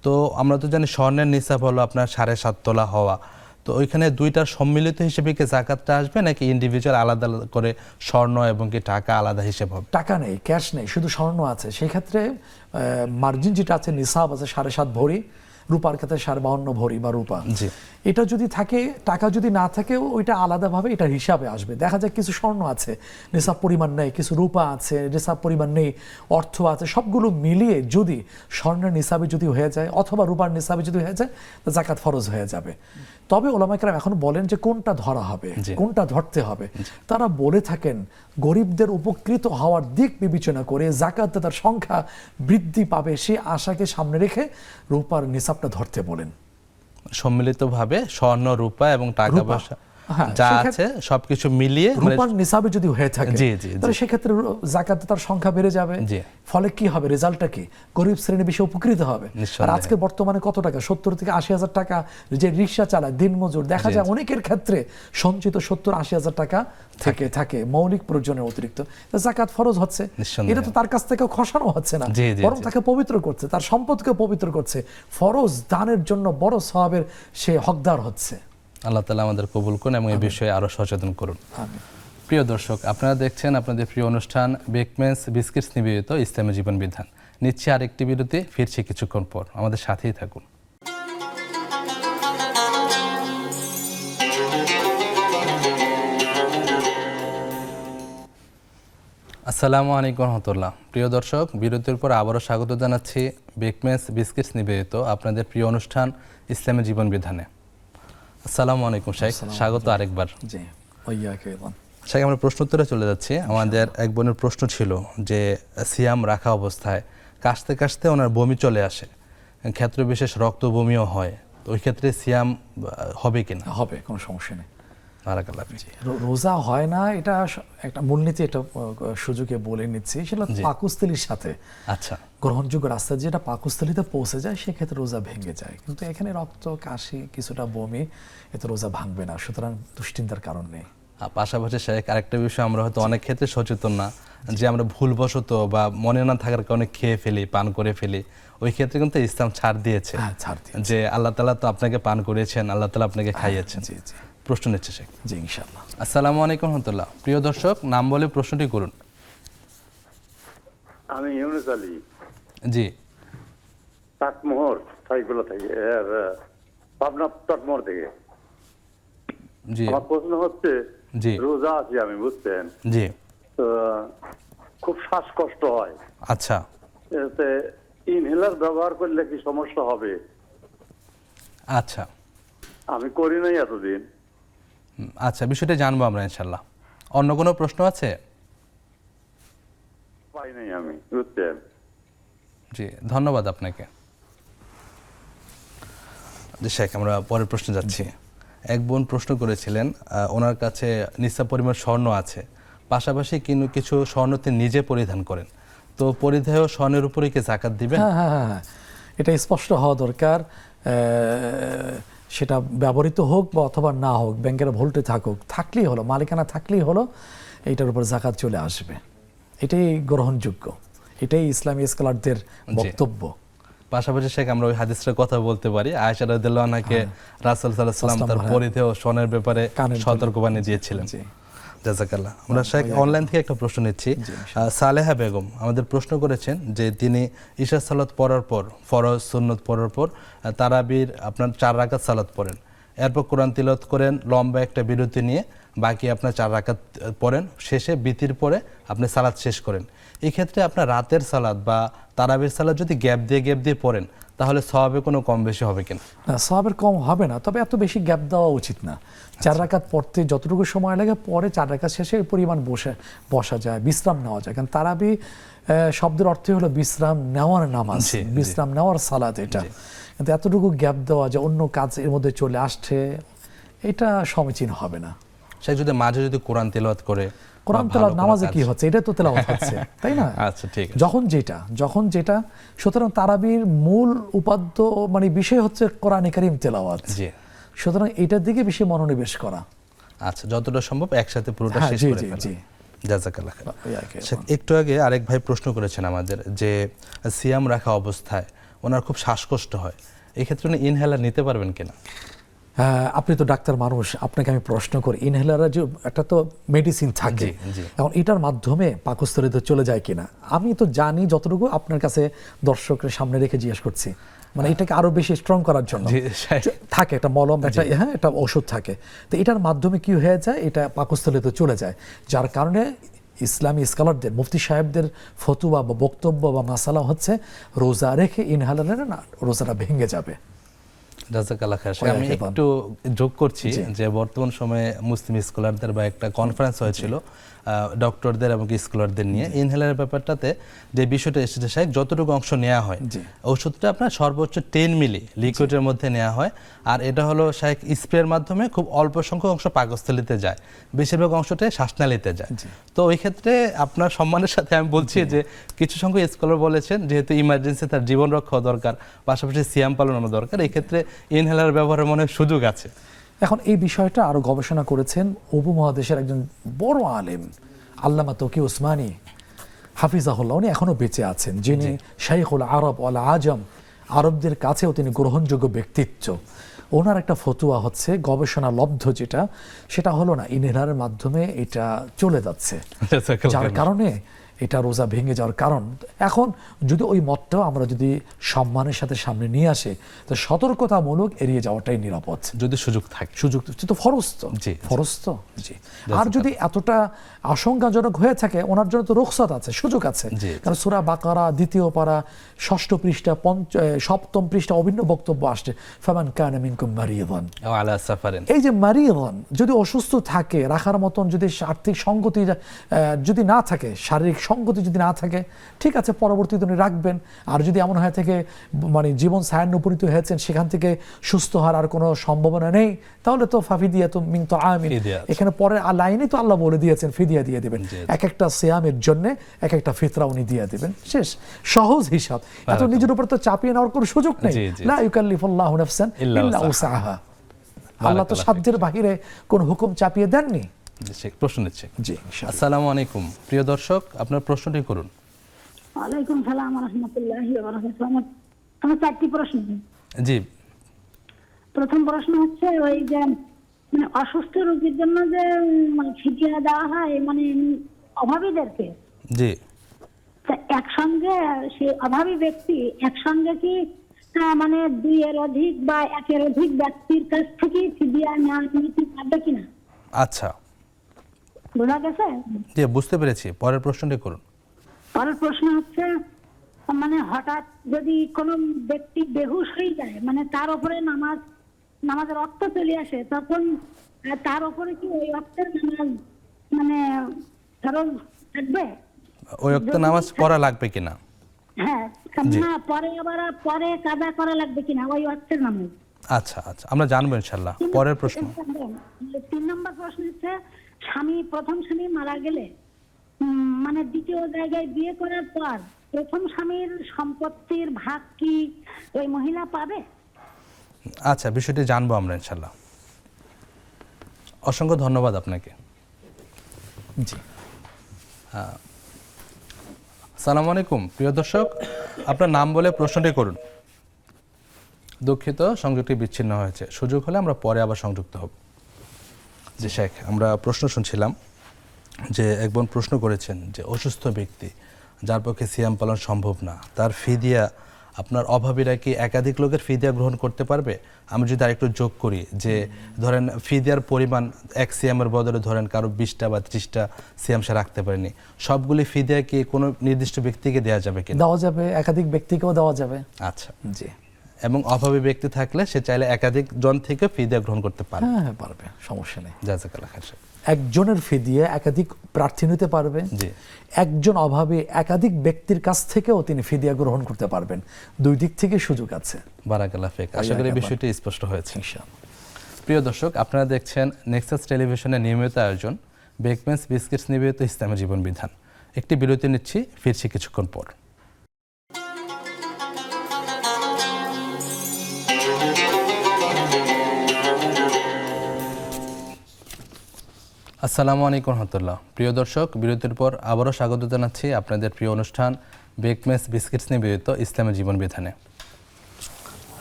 তো আমরা তো জানি স্বর্ণের নিসাব হলো আপনার 7.5 তোলা হওয়া। তো ওইখানে দুইটার সম্মিলিত হিসেবে কি যাকাতটা আসবে, নাকি ইন্ডিভিজুয়াল আলাদা করে স্বর্ণ এবং কি টাকা আলাদা হিসেব হবে? টাকা নেই, ক্যাশ নেই, শুধু স্বর্ণ আছে। সেই ক্ষেত্রে মার্জিন যেটা আছে, নিসাব আছে 7.5 ভরি, রূপার ক্ষেত্রে 52 ভরি বা রূপা। জি। এটা যদি থাকে, টাকা যদি না থাকে, ওইটা আলাদাভাবে এটা হিসাবে আসবে। দেখা যায় কিছু স্বর্ণ আছে, নিসাব পরিমাণ নেই, কিছু রূপা আছে, নিসাব পরিমাণ নেই, অর্থ আছে, সবগুলো মিলিয়ে যদি স্বর্ণের নিসাবে যদি হয়ে যায় অথবা রূপার নিসাবে যদি হয়ে যায়, তো যাকাত ফরজ হয়ে যাবে। তবে ওলামায়ে কেরাম এখন বলেন যে কোনটা ধরা হবে, কোনটা ধরতে হবে। তারা বলে থাকেন গরিবদের উপকৃত হওয়ার দিক বিবেচনা করে যাকাত তার সংখ্যা বৃদ্ধি পাবে, সে আশাকে সামনে রেখে রূপার নিসাবটা ধরতে বলেন। সম্মিলিতভাবে স্বর্ণ, রূপা এবং টাকা পয়সা যা আছে সবকিছু মিলিয়ে রূপার নিসাবে যদি হয়ে থাকে, জি জি, তাহলে সেক্ষেত্রে যাকাত তার সংখ্যা বেড়ে যাবে। ফলে কি হবে, রেজাল্টটা কি? গরিব শ্রেণী বেশি উপকৃত হবে। আর আজকে বর্তমানে কত টাকা, 70 থেকে 80 হাজার টাকা যে রিক্সা চালায়, দিনমজুর, দেখা যায় অনেকের ক্ষেত্রে সঞ্চিত 70-80 হাজার টাকা থেকে থাকে মৌলিক প্রয়োজনের অতিরিক্ত। যাকাত ফরজ হচ্ছে, এটা তো তার কাছ থেকে খসানো হচ্ছে না, বরং তাকে পবিত্র করছে, তার সম্পদকে পবিত্র করছে। ফরজ দানের জন্য বড় সওয়াবের সে হকদার হচ্ছে। আল্লাহ তাআলা আমাদের কবুল করুন এবং এই বিষয়ে আরো সচেতন করুন। প্রিয় দর্শক, আপনারা দেখছেন আপনাদের প্রিয় অনুষ্ঠান বেকমেন্স বিস্কিটস নিবেদিত ইসলামী জীবন বিধান। নিচ্ছে আরেকটি বিরতি, ফিরছি কিছুক্ষণ পর, আমাদের সাথেই থাকুন। আসসালামু আলাইকুম রহমতুল্লাহ। প্রিয় দর্শক, বিরতির পর আবারও স্বাগত জানাচ্ছি বেকমেন্স বিস্কিটস নিবেদিত আপনাদের প্রিয় অনুষ্ঠান ইসলামী জীবন বিধানে। আসসালামু আলাইকুম শেখ, স্বাগত আরেকবার। জি, ওয়াইয়াকে আল্লাহ। শেখ, আমরা প্রশ্ন উত্তরে চলে যাচ্ছি। আমাদের এক বোনের প্রশ্ন ছিল যে সিয়াম রাখা অবস্থায় কাশতে কাশতে ওনার বমি চলে আসে, ক্ষেত্র বিশেষ রক্ত বমিও হয়, তো ওই ক্ষেত্রে সিয়াম হবে কিনা? হবে, কোনো সমস্যা নেই। বারাকাল্লাহ। রোজা হয় না, এটা একটা মূলনীতি, এটা সুযোগে বলে নিচ্ছি। সেটা পাকস্থলীর সাথে আচ্ছা গ্রহণযোগ্য রাস্তা যেটা পাকস্থলীতে পৌঁছে যায়, সেক্ষেত্রে রোজা ভেঙে যায়। কিন্তু এখানে রক্ত, কাশি, কিছুটা বমি, এতে রোজা ভাঙবে না, সুতরাং দুশ্চিন্তার কারণ নেই। পাশাপাশি শেখ, আরেকটা বিষয়, আমরা হয়তো অনেক ক্ষেত্রে সচেতন না, যে আমরা ভুলবশত বা মনে না থাকার কারণে খেয়ে ফেলি, পান করে ফেলি। ওই ক্ষেত্রে কিন্তু ইসলাম ছাড় দিয়েছে, যে আল্লাহ তাআলা তো আপনাকে পান করিয়েছেন, আল্লাহ তাআলা আপনাকে খাইয়েছেন। জি জি। প্রশ্ন নিচ্ছে শেখ। জি, ইনশাআল্লাহ। আসসালামু আলাইকুম রহমতুল্লাহ। প্রিয় দর্শক, নাম বলে প্রশ্নটি করুন। আমি ইউনুস আলী, জি। চাটমোহর সাইগুলো থেকে, পাবনা চাটমোহর থেকে। জি। আমার প্রশ্ন হচ্ছে, জি, রোজা আছি আমি, বুঝছেন, জি, তো খুব শ্বাসকষ্ট হয়। আচ্ছা, এতে ইনহেলার ব্যবহার করলে কি সমস্যা হবে? আচ্ছা, আমি করি নাই এতদিন। আচ্ছা, বিষয়টা জানবো আমরা ইনশাল্লাহ। অন্য কোনো প্রশ্ন আছে? পাই নাই আমি, বুঝছেন। জি, ধন্যবাদ আপনাকে। জি শেখ, আমরা পরের প্রশ্নে যাচ্ছি। এক বোন প্রশ্ন করেছিলেন, ওনার কাছে নিসাব পরিমাণ স্বর্ণ আছে, পাশাপাশি কিছু স্বর্ণ তিনি নিজে পরিধান করেন। তো পরিধেয় স্বর্ণের উপরে কি জাকাত দিবেন? হ্যাঁ, এটা স্পষ্ট হওয়া দরকার। সেটা ব্যবহৃত হোক বা অথবা না হোক, ব্যাংকের ভোল্টে থাকুক, থাকলেই হলো, মালিকানা থাকলেই হলো, এইটার উপর জাকাত চলে আসবে। এটাই গ্রহণযোগ্য, এটাই ইসলামী স্কলারদের বক্তব্য। পাশাপাশি শেখ আমরা ওই হাদিসটার কথা বলতে পারি, আয়েশা রাদিয়াল্লাহু আনহাকে রাসূল সাল্লাল্লাহু আলাইহি ওয়াসাল্লাম তার পরিধেয় স্বর্ণের ব্যাপারে সতর্কবাণী দিয়েছিলেন। জাযাকাল্লাহ। আমরা শেখ অনলাইন থেকে একটা প্রশ্ন নিচ্ছি। সালেহা বেগম আমাদের প্রশ্ন করেছেন যে তিনি ইশা সালাত পড়ার পর, ফরজ সুন্নত পড়ার পর তারাবির আপনার 4 রাকাত সালাত পড়েন, এরপর কোরআন তিলাওয়াত করেন, লম্বা একটা বিরতি নিয়ে বাকি আপনার 4 রাকাত পড়েন, শেষে বিতির পরে আপনি সালাত শেষ করেন। এই ক্ষেত্রে আপনার রাতের সালাত বা তারাবির সালাত যদি গ্যাপ দিয়ে পড়েন তাহলে সওয়াবে কোনো কম বেশি হবে কিনা? না, সওয়াবের কম হবে না, তবে এত বেশি গ্যাপ দেওয়া উচিত না। 4 রাকাত পড়তে যতটুকু সময় লাগে পরে 4 রাকাত শেষে এই পরিমাণ বসা যায়, বিশ্রাম নেওয়া যায়। কারণ তারাবি শব্দের অর্থই হলো বিশ্রাম নেওয়ার নামাজ, বিশ্রাম নেওয়ার সালাত এটা। কিন্তু এতটুকু গ্যাপ দেওয়া যে অন্য কাজ এর মধ্যে চলে আসছে, এটা সমীচীন হবে না। সে যদি মাঝে যদি কোরআন তেলাওয়াত করে, কোরআন তেলাওয়াত নামাজে কি হচ্ছে? এটা তো তেলাওয়াত হচ্ছে, তাই না? আচ্ছা, ঠিক আছে। যখন যেটা, সুতরাং তারাবির মূল উপাদ্য মানে বিষয় হচ্ছে কোরআন কারীম তেলাওয়াত। জি। সুতরাং এটার দিকে বেশি মনোনিবেশ করা। আচ্ছা, যতটা সম্ভব একসাথে পুরোটা শেষ করে ফেলা। জাযাকাল্লাহ খাইর। একটু আগে আরেক ভাই প্রশ্ন করেছেন আমাদের যে সিয়াম রাখা অবস্থায় ওনার খুব শ্বাসকষ্ট হয়, এই ক্ষেত্রে উনি ইনহেলার নিতে পারবেন কিনা? আপনি তো ডাক্তার মানুষ, আপনাকে আমি প্রশ্ন করি, ইনহেলারে যে একটা তো মেডিসিন থাকে, এখন এটার মাধ্যমে পাকস্থলীতে চলে যায় কিনা? আমি তো জানি যতটুকু, আপনার কাছে দর্শকের সামনে রেখে জিজ্ঞেস করছি, মানে এটাকে আরো বেশি স্ট্রং করার জন্য থাকে একটা মলম, একটা একটা ওষুধ থাকে, তো এটার মাধ্যমে কি হয়ে যায়, এটা পাকস্থলীতে চলে যায়, যার কারণে ইসলামী স্কলারদের, মুফতি সাহেবদের ফতুয়া বা বক্তব্য বা মাসালা হচ্ছে রোজা রেখে ইনহেলারে না, রোজাটা ভেঙে যাবে। জাযাকাল্লাহ খাইর। আমি একটু যোগ করছি যে বর্তমান সময়ে মুসলিম স্কলারদের বা একটা কনফারেন্স হয়েছিল ডক্টরদের এবং স্কলারদের নিয়ে, ইনহেলারের ব্যাপারটাতে যে বিষয়টা এসেছে সাহেব, যতটুকু অংশ নেওয়া হয় ওষুধটা আপনার সর্বোচ্চ 10 মিলি লিকুইডের মধ্যে নেওয়া হয়, আর এটা হলো সাহেব স্প্রের মাধ্যমে খুব অল্প সংখ্যক অংশ পাকস্থলীতে যায়, বেশিরভাগ অংশটাই শ্বাসনালীতে যায়। তো ওই ক্ষেত্রে আপনার সম্মানের সাথে আমি বলছি যে কিছু সংখ্যক স্কলার বলেছেন যেহেতু ইমার্জেন্সি তার জীবন রক্ষা দরকার, পাশাপাশি সিয়াম পালনও দরকার, এই ক্ষেত্রে ইনহেলার ব্যবহারের মনে সুযোগ আছে। এখন এই বিষয়টা আরো গবেষণা করেছেন উপমহাদেশের একজন বড় আলেম আল্লামা তকি উসমানী হাফিজাহুল্লাহ, উনি এখনো বেঁচে আছেন, যিনি শাইখুল আরব ওয়াল আজম, আরবদের কাছেও তিনি গ্রহণযোগ্য ব্যক্তিত্ব। ওনার একটা ফতুয়া হচ্ছে গবেষণা লব্ধ যেটা, সেটা হলো না ইনহেলারের মাধ্যমে এটা চলে যাচ্ছে, যার কারণে এটা রোজা ভেঙে যাওয়ার কারণ। এখন যদি ওই মতটাও আমরা যদি সম্মানের সাথে সামনে নিয়ে আসে, তো সতর্কতামূলক এড়িয়ে যাওয়াটাই নিরাপদ, যদি সুযোগ থাকে। সুযোগ তো ফরজ তো, ফরজ তো, জি। আর যদি এতটা আশঙ্কাজনক হয়ে থাকে, ওনার জন্য তো রুখসাত আছে, সুযোগ আছে। কারণ সূরা বাকারা 2য় পারা 6ষ্ঠ পৃষ্ঠা 7ম পৃষ্ঠা অভিন্ন বক্তব্য আসছে, ফামান কানা মিনকুম মারিদান আও আলা সাফারিন। এই যে মারিদান, যদি অসুস্থ থাকে, রাখার মতন যদি আর্থিক সঙ্গতি যদি না থাকে, শারীরিক সঙ্গতি যদি না থাকে, ঠিক আছে, পরবর্তীতে উনি রাখবেন। আর যদি এমন হয়ে থাকে মানে জীবন ছায়ান্নপরিত হয়েছেন, সেখান থেকে সুস্থ হওয়ার আর কোনো সম্ভাবনা নেই, তাহলে তো ফাফিদিয়াতুম মিন তাআমিন, এখানে পরের লাইনে তো আল্লাহ বলে দিয়েছেন ফিদিয়া দিয়ে দিবেন, এক একটা সিয়ামের জন্য এক একটা ফিতরা উনি দিয়ে দিবেন, শেষ। সহজ হিসাব, এত নিজের উপর তো চাপিয়ে নেওয়ার কোনো সুযোগ নেই। লা ইউকাল্লিফুল্লাহু নাফসান ইল্লা উসআহা, আল্লাহ তো সাধ্যের বাহিরে কোন হুকুম চাপিয়ে দেননি। প্রশ্ন নিচ্ছে। জি, আসসালামু আলাইকুম প্রিয় দর্শক, আপনার প্রশ্নটি করুন। ওয়ালাইকুম সালাম ওয়া রাহমাতুল্লাহি ওয়া বারাকাতুহু। আমার 4টি প্রশ্ন। জি। প্রথম প্রশ্ন হচ্ছে ওই যে মানে অসুস্থ রোগীর জন্য যে মানে ফিদিয়া দেওয়া হয়, মানে অভাবীদেরকে, জি, একসঙ্গে সে অভাবী ব্যক্তি একসঙ্গে কি মানে 2 এর অধিক বা 1 এর অধিক ব্যক্তির কাছ থেকে ফিদিয়া নেওয়া নিতে পারবে কিনা? আচ্ছা, বোঝা গেছে? জি, বুঝতে পেরেছি। পরের প্রশ্নটি করুন। পরের প্রশ্ন হচ্ছে মানে হঠাৎ যদি কোনো ব্যক্তি বেহুশ হয়ে যায়, মানে তার উপরে নামাজের রক্ত চলে আসে, তখন তার উপরে কি ওই রক্তের নামাজ মানে ফরজ থাকবে? ওই রক্ত নামাজ পড়া লাগবে কিনা? হ্যাঁ, না পরে কাজা করা লাগবে কিনা ওই রক্তের নামাজ? আচ্ছা আচ্ছা, আমরা জানবো ইনশাআল্লাহ। পরের প্রশ্ন। 3 নম্বর প্রশ্ন হচ্ছে প্রথম স্বামী মারা গেলে মানে দ্বিতীয় জায়গায় বিয়ে করার পর প্রথম স্বামীর সম্পত্তির ভাগ কি ওই মহিলা পাবে? আচ্ছা, বিষয়টি জানবো আমরা ইনশাল্লাহ। অসংখ্য ধন্যবাদ আপনাকে। জি, আসসালামু আলাইকুম প্রিয় দর্শক, আপনার নাম বলে প্রশ্নটি করুন। দুঃখিত, সংযোগটি বিচ্ছিন্ন হয়েছে, সুযোগ হলে আমরা পরে আবার সংযুক্ত হব। জি শেখ, আমরা প্রশ্ন শুনছিলাম যে এক বোন প্রশ্ন করেছেন যে অসুস্থ ব্যক্তি যার পক্ষে সিয়াম পালন সম্ভব না, তার ফিদিয়া, আপনার অভাবীরা কি একাধিক লোকের ফিদিয়া গ্রহণ করতে পারবে? আমি যদি আরেকটু যোগ করি যে ধরেন ফিদিয়ার পরিমাণ এক সিয়ামের বদলে ধরেন কারো 20টা বা 30টা সিয়াম সে রাখতে পারেনি, সবগুলি ফিদিয়া কি কোনো নির্দিষ্ট ব্যক্তিকে দেওয়া যাবে কিনা? দেওয়া যাবে, একাধিক ব্যক্তিকেও দেওয়া যাবে। আচ্ছা, জি, এবং অভাবী ব্যক্তি থাকলে সে চাইলে একাধিক জন থেকে ফিদিয়া গ্রহণ করতে পারে। হ্যাঁ পারবে, সমস্যা নেই। জাযাকাল্লাহ খাইর শেখ। একজনের ফিদিয়া একাধিক প্রার্থী নিতে পারবে, জি, একজন অভাবে একাধিক ব্যক্তির কাছ থেকেও তিনি ফিদিয়া গ্রহণ করতে পারবেন। দুই দিক থেকে সুযোগ আছে। বারাকাল্লাহ ফিক। আশা করি বিষয়টি স্পষ্ট হয়েছে। ইনশাআল্লাহ। প্রিয় দর্শক, আপনারা দেখছেন নেক্সাস টেলিভিশনের নিয়মিত আয়োজন বেকমেন্স বিস্কিটস নিবেদিত ইসলামী জীবন বিধান। একটি বিরতি নিচ্ছি, ফিরছি কিছুক্ষণ পর। আসসালামু আলাইকুম রহমতুল্লাহ। প্রিয় দর্শক, বিরতির পর আবারও স্বাগত জানাচ্ছি আপনাদের প্রিয় অনুষ্ঠান বেকমেন্স বিস্কিটস নিবেদিত ইসলামী জীবন বিধানে।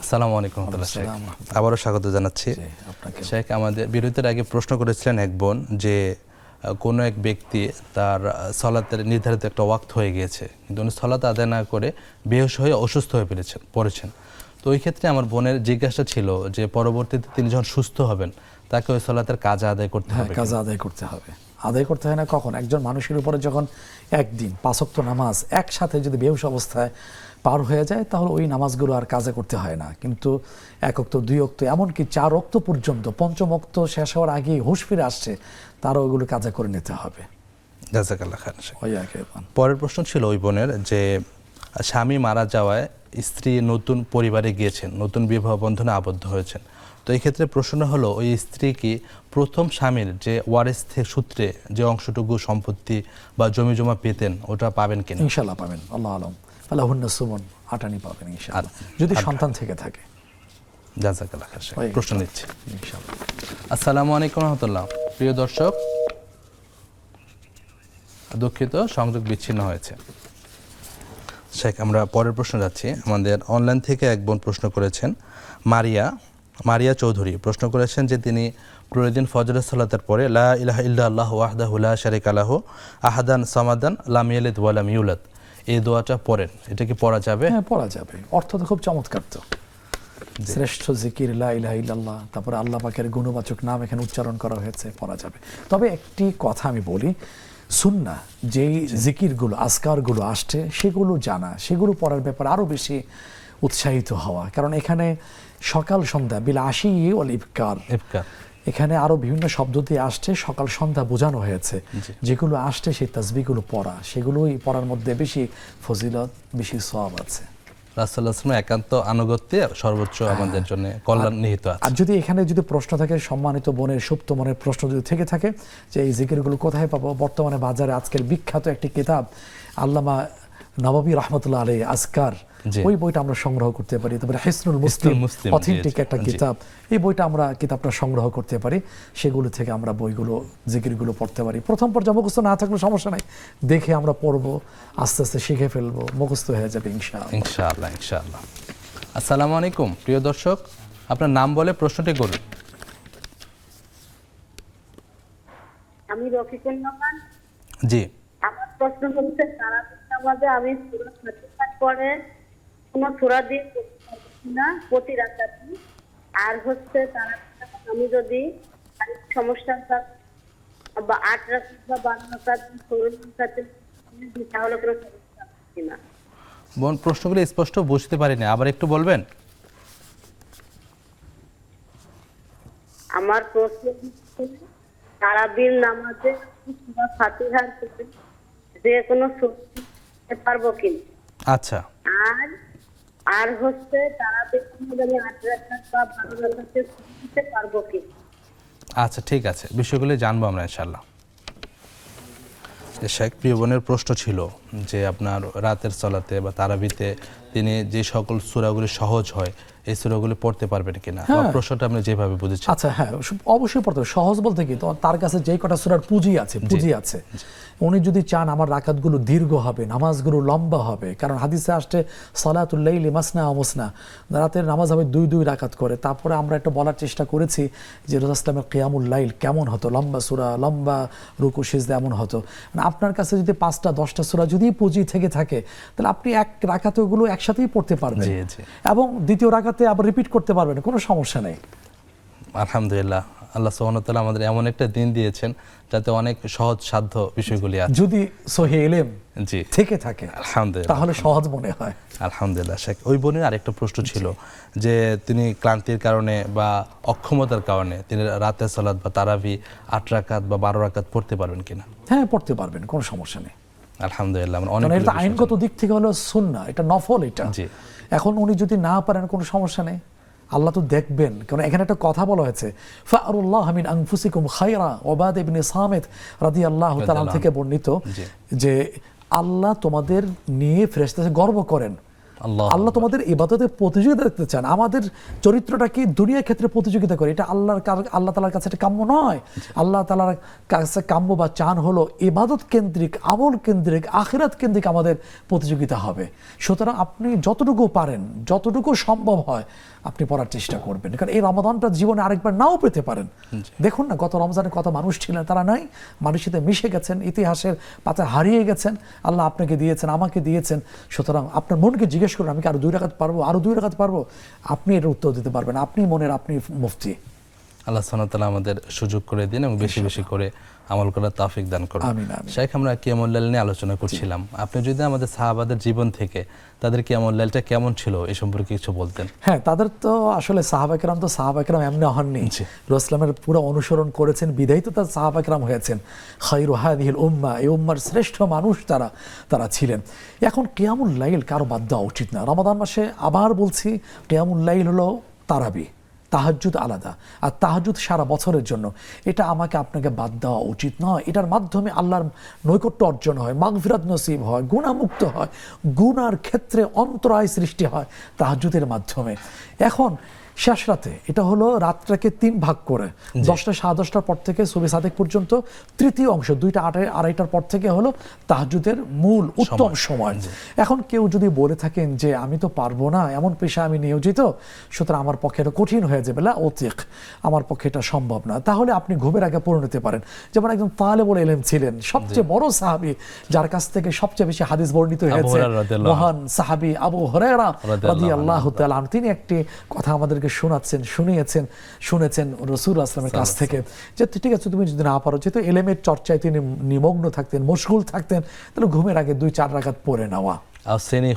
আসসালামু আলাইকুম রহমতুল্লাহ শেখ, আবারও স্বাগত জানাচ্ছি শেখ। আমাদের বিরতির আগে প্রশ্ন করেছিলেন এক বোন যে কোনো এক ব্যক্তি তার সলাতের নির্ধারিত একটা ওয়াক্ত হয়ে গিয়েছে, কিন্তু উনি সলাত আদায় না করে বেহুশ হয়ে অসুস্থ হয়ে পড়েছেন। তো ওই ক্ষেত্রে আমার বোনের জিজ্ঞাসা ছিল যে পরবর্তীতে তিনি যখন সুস্থ হবেন তাকে ওই সলাতের কাজা আদায় করতে হবে? কাজা আদায় করতে হবে। আদায় করতে হয় না কখন? একজন মানুষের উপরে যখন একদিন 5 ওয়াক্ত নামাজ একসাথে যদি বেহুশ অবস্থায় পার হয়ে যায় তাহলে ওই নামাজগুলো আর কাজা করতে হয় না। কিন্তু 1 ওয়াক্ত, 2 ওয়াক্ত, এমনকি 4 ওয়াক্ত পর্যন্ত, 5ম ওয়াক্ত শেষ হওয়ার আগেই হুঁশ ফিরে আসছে, তারা ওইগুলো কাজা করে নিতে হবে। জাযাকাল্লাহ খাইর শেখ। ওয়াইয়াকুম। পরের প্রশ্ন ছিল ওই বোনের যে স্বামী মারা যাওয়ায় স্ত্রী নতুন পরিবারে গিয়েছেন, নতুন বিবাহ বন্ধনে আবদ্ধ হয়েছেন। তো এই ক্ষেত্রে প্রশ্ন হলো ওই স্ত্রী কি প্রথম স্বামীর যে ওয়ারিস সূত্রে যে অংশটুকু সম্পত্তি বা জমি জমা পেতেন ওটা পাবেন কিনা? ইনশাআল্লাহ পাবেন। আল্লাহ আলম। ফালাহুন্না সুমন, 8 পাবেন ইনশাআল্লাহ, যদি সন্তান থেকে থাকে। জাযাকাল্লাহ খাইর শেখ। প্রশ্ন নিচ্ছি ইনশাআল্লাহ। আসসালামু আলাইকুম রহমতুল্লাহ। প্রিয় দর্শক, দুঃখিত, সংযোগ বিচ্ছিন্ন হয়েছে শেখ। আমরা পরের প্রশ্ন যাচ্ছি। আমাদের অনলাইন থেকে এক বোন প্রশ্ন করেছেন, মারিয়া চৌধুরী প্রশ্ন করেছেন যে তিনি প্রতিদিন ফজরের সালাতের পরে লা ইলাহা ইল্লাল্লাহু ওয়াহদাহু লা শারীকা লাহু আহাদান সামাদান লাম ইয়ালিদ ওয়া লাম ইউলাদ, এই দোয়াটা পড়েন, এটা কি পড়া যাবে? হ্যাঁ পড়া যাবে। অর্থ তো খুব চমৎকার। তো শ্রেষ্ঠ জিকির লা ইলাহা ইল্লাল্লাহ, তারপরে আল্লাহ পাকের গুণবাচক নাম এখানে উচ্চারণ করা হয়েছে, পড়া যাবে। তবে একটি কথা আমি বলি, সুন্নাহ যেই জিকিরগুলো, আজকারগুলো আসছে সেগুলো জানা, সেগুলো পড়ার ব্যাপারে আরও বেশি উৎসাহিত হওয়া। কারণ এখানে সকাল সন্ধ্যা বিল আশি ওয়াল ইবকার, এখানে আরো বিভিন্ন শব্দ দিয়ে আসছে, সকাল সন্ধ্যা বোঝানো হয়েছে। যেগুলো আসছে সেই তাসবিহগুলো পড়া, সেগুলোই পড়ার মধ্যে বেশি ফজিলত, বেশি সওয়াব আছে। রাসূলুল্লাহ সাল্লাল্লাহু আলাইহি ওয়াসাল্লাম একান্ত আনুগত্যে সর্বোচ্চ আমাদের জন্য কল্যাণ নিহিত আছে। আর যদি এখানে যদি প্রশ্ন থাকে, সম্মানিত বোনের সুপ্ত মনের প্রশ্ন যদি থেকে থাকে যে এই জিকিরগুলো কোথায় পাবো, বর্তমানে বাজারে আজকের বিখ্যাত একটি কিতাব আল্লামা নববী রহমতুল্লাহ আলাইহি আজকার, ওই বইটা আমরা সংগ্রহ করতে পারি। তারপরে হিসনুল মুসলিম অথেন্টিক একটা কিতাব, এই বইটা আমরা কিতাবটা সংগ্রহ করতে পারি। সেগুলো থেকে আমরা বইগুলো, জিকিরগুলো পড়তে পারি। প্রথম পর্যায়ে মুখস্থ না থাকলে সমস্যা নাই, দেখে আমরা পড়বো, আস্তে আস্তে শিখে ফেলবো, মুখস্থ হয়ে যাবে ইনশাআল্লাহ। ইনশাআল্লাহ ইনশাআল্লাহ। আসসালামু আলাইকুম প্রিয় দর্শক, আপনার নাম বলে প্রশ্নটি করুন। আমি রফিকুল রহমান। জি, আমার প্রশ্ন হচ্ছে তারাবির নামাজে আমি সূরা ফাতিহা পড়ে কোন সূরা দিয়ে না প্রতি রাকাতে, আর হচ্ছে তারাবির আমি যদি সমস্যা বা 8 রাকাত বা 12 রাকাত 16 রাকাতে তাহলে কোনো সমস্যা হবে না? বোন প্রশ্নগুলো স্পষ্ট বুঝতে পারিনি, আবার একটু বলবেন? আমার প্রশ্ন হচ্ছে তারাবির নামাজে সূরা ফাতিহার পরে যে কোনো সূরা পারবো কি? আচ্ছা, আর হচ্ছে তারাবির নামাজে 8 রাকাত বা 12 রাকাতে পড়তে পারবো কি? আচ্ছা ঠিক আছে, বিষয়গুলো জানবো আমরা ইনশাআল্লাহ। শেখ প্রিয় বোনের প্রশ্ন ছিল যে আপনার রাতের চলাতে বা তারাবিতে তিনি যে সকল সূরাগুলি সহজ হয় এই সূরাগুলি পড়তে পারবেন কিনা, বা প্রশ্নটা আপনি যেভাবে বুঝেছেন। আচ্ছা হ্যাঁ, অবশ্যই পড়তে হবে। সহজ বলতে কি, তো তার কাছে যেই কটা সূরার পুঁজি আছে উনি যদি চান আমার রাকাতগুলো দীর্ঘ হবে, নামাজগুলো লম্বা হবে, কারণ হাদিসে আসছে সালাতুল লাইলি মাসনা ওয়া মুসনা, রাতের নামাজ হবে 2 রাকাত করে। তারপরে আমরা একটা বলার চেষ্টা করেছি যে রাসূল সাল্লাল্লাহু কিয়ামুল লাইল কেমন হতো, লম্বা সূরা, লম্বা রুকু সিজদা এমন হতো। মানে আপনার কাছে যদি 5টা 10টা সূরা যদি পুঁজি থেকে থাকে, তাহলে আপনি এক রাকাতে ওগুলো একসাথেই পড়তে পারবেন এবং দ্বিতীয় রাকাতে আবার রিপিট করতে পারবেন, কোনো সমস্যা নেই। আলহামদুলিল্লাহ, আল্লাহ সুবহানাহু ওয়া তাআলা আমাদের এমন একটা দিন দিয়েছেন যাতে অনেক সহজ সাধ্য বিষয়গুলি আছে, যদি সহি ইলম থেকে থাকে আলহামদুলিল্লাহ, তাহলে সহজ মনে হয়। আলহামদুলিল্লাহ। শেখ ওই বোনের আরেকটা প্রশ্ন ছিল যে তিনি ক্লান্তির কারণে বা অক্ষমতার কারণে তিনি রাতের সালাত বা তারাবি 8 রাকাত বা 12 রাকাত পড়তে পারবেন কিনা। হ্যাঁ, পড়তে পারবেন, কোনো সমস্যা নেই। আলহামদুলিল্লাহ, এটা আইনগত দিক থেকে হলো সুন্নাহ, এটা নফল। এটা এখন উনি যদি না পারেন কোনো সমস্যা নেই, আল্লাহ তো দেখবেন। কারণ এখানে একটা কথা বলা হয়েছে, ফাআরুল্লাহ মিন আনফুসিকুম খায়রা, ওবাদ ইবনে সামিত রাদিয়াল্লাহু তাআলা থেকে বর্ণিত যে আল্লাহ তোমাদের নিয়ে ফেরেশতাদের গর্ব করেন। আল্লাহ তোমাদের ইবাদতে প্রতিযোগিতা দেখতে চান। আমাদের চরিত্রটাকে দুনিয়ার ক্ষেত্রে প্রতিযোগিতা করে, এটা আল্লাহ তাআলার কাছে এটা কাম্য নয়। আল্লাহ তাআলার কাছে কাম্য বা চান হলো ইবাদত কেন্দ্রিক, আমল কেন্দ্রিক, আখিরাত কেন্দ্রিক আমাদের প্রতিযোগিতা হবে। সুতরাং আপনি যতটুকু পারেন, যতটুকু সম্ভব হয় আপনি পড়ার চেষ্টা করবেন, কারণ এই রমাদানটা জীবনে আরেকবার নাও পেতে পারেন। দেখুন না, গত রমজানে কত মানুষ ছিলেন, তারা নাই, মানুষের সাথে মিশে গেছেন, ইতিহাসের পাতায় হারিয়ে গেছেন। আল্লাহ আপনাকে দিয়েছেন, আমাকে দিয়েছেন। সুতরাং আপনার মনকে জিজ্ঞেস করুন, আমি কি আরো 2 রাকাত পারবো, আরো 2 রাকাত পারবো? আপনি এর উত্তর দিতে পারবেন, আপনি মনের, আপনি মুফতি। আল্লাহ সুবহানাহু ওয়া তাআলা আমাদের সুযোগ করে দিন এবং বেশি বেশি করে আমল করার তৌফিক দান করুন। শেখ, আমরা কিয়ামুল লাইল নিয়ে আলোচনা করছিলাম, আপনি যদি আমাদের সাহাবাদের জীবন থেকে তাদের কিয়ামুল লাইলটা কেমন ছিল এই সম্পর্কে কিছু বলতেন। হ্যাঁ, তাদের তো আসলে সাহাবা কেরাম এমনি হননি, রাসূলের পুরো অনুসরণ করেছেন, বিধায়িত তার সাহাবা কেরাম হয়েছেন। খায়রু হাদিহিল উম্মাহ, এই উম্মার শ্রেষ্ঠ মানুষ তারা ছিলেন। এখন কিয়ামুল লাইল কারো বাদ দেওয়া উচিত না। রমাদান মাসে আবার বলছি, কিয়ামুল লাইল হলো তারাবি, তাহাজ্জুদ আলাদা, আর তাহাজ্জুদ সারা বছরের জন্য। এটা আমাকে আপনাকে বাদ দেওয়া উচিত নয়। এটার মাধ্যমে আল্লাহর নৈকট্য অর্জন হয়, মাগফিরাত নসিব হয়, গুনাহমুক্ত হয়, গুনার ক্ষেত্রে অন্তরায় সৃষ্টি হয় তাহাজ্জুদের মাধ্যমে। এখন শেষ রাতে, এটা হলো রাতটাকে 3 ভাগ করে, 10টা 10:30টার পর থেকে সুবহি সাদেক পর্যন্ত তৃতীয় অংশ, 2টা 2:30টার পর থেকে হলো তাহাজ্জুদের মূল উত্তম সময়। এখন কেউ যদি বলে থাকেন যে আমি তো পারবো না, এমন পেশা আমি নিয়োজিত, সুতরাং আমার পক্ষে এটা কঠিন হয়ে যাবে, লা ওতিক, আমার পক্ষে এটা সম্ভব না, তাহলে আপনি ঘুমের আগে পড়ে নিতে পারেন। যেমন একজন তালেবুল ইলম ছিলেন, সবচেয়ে বড় সাহাবী, যার কাছ থেকে সবচেয়ে বেশি হাদিস বর্ণিত হয়েছে, মহান সাহাবী আবু হুরায়রা রাদিয়াল্লাহু তাআলা। তিনি একটি কথা আমাদেরকে শুনিয়েছেন রাসূল সাল্লাল্লাহু আলাইহি ওয়াসাল্লামের কাছ থেকে, যে ঠিক আছে তুমি যদি না পারো, যেহেতু ইলমের চর্চায় তিনি নিমগ্ন থাকতেন, মশগুল থাকতেন, তাহলে ঘুমের আগে 2-4 রাকাত পড়ে নেওয়া। আওসানি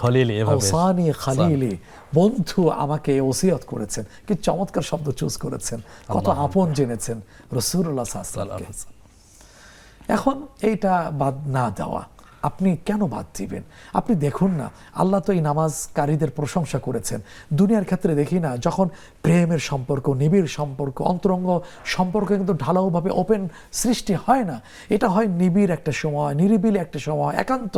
খলিলি, আওসানি খলিলি, বন্ধু আমাকে ওসিয়ত করেছেন। কি চমৎকার শব্দ চুজ করেছেন, কত আপন জেনেছেন রাসূলুল্লাহ সাল্লাল্লাহু আলাইহি ওয়াসাল্লাম। এখন এইটা বাদ না দেওয়া, আপনি কেন বাদ দিবেন? আপনি দেখুন না, আল্লাহ তো এই নামাজকারীদের প্রশংসা করেছেন। দুনিয়ার ক্ষেত্রে দেখি না, যখন প্রেমের সম্পর্ক, নিবিড় সম্পর্ক, অন্তরঙ্গ সম্পর্ক কিন্তু ঢালাওভাবে ওপেন সৃষ্টি হয় না। এটা হয় নিবিড় একটা সময়, নিরিবিলি একটা সময়, একান্ত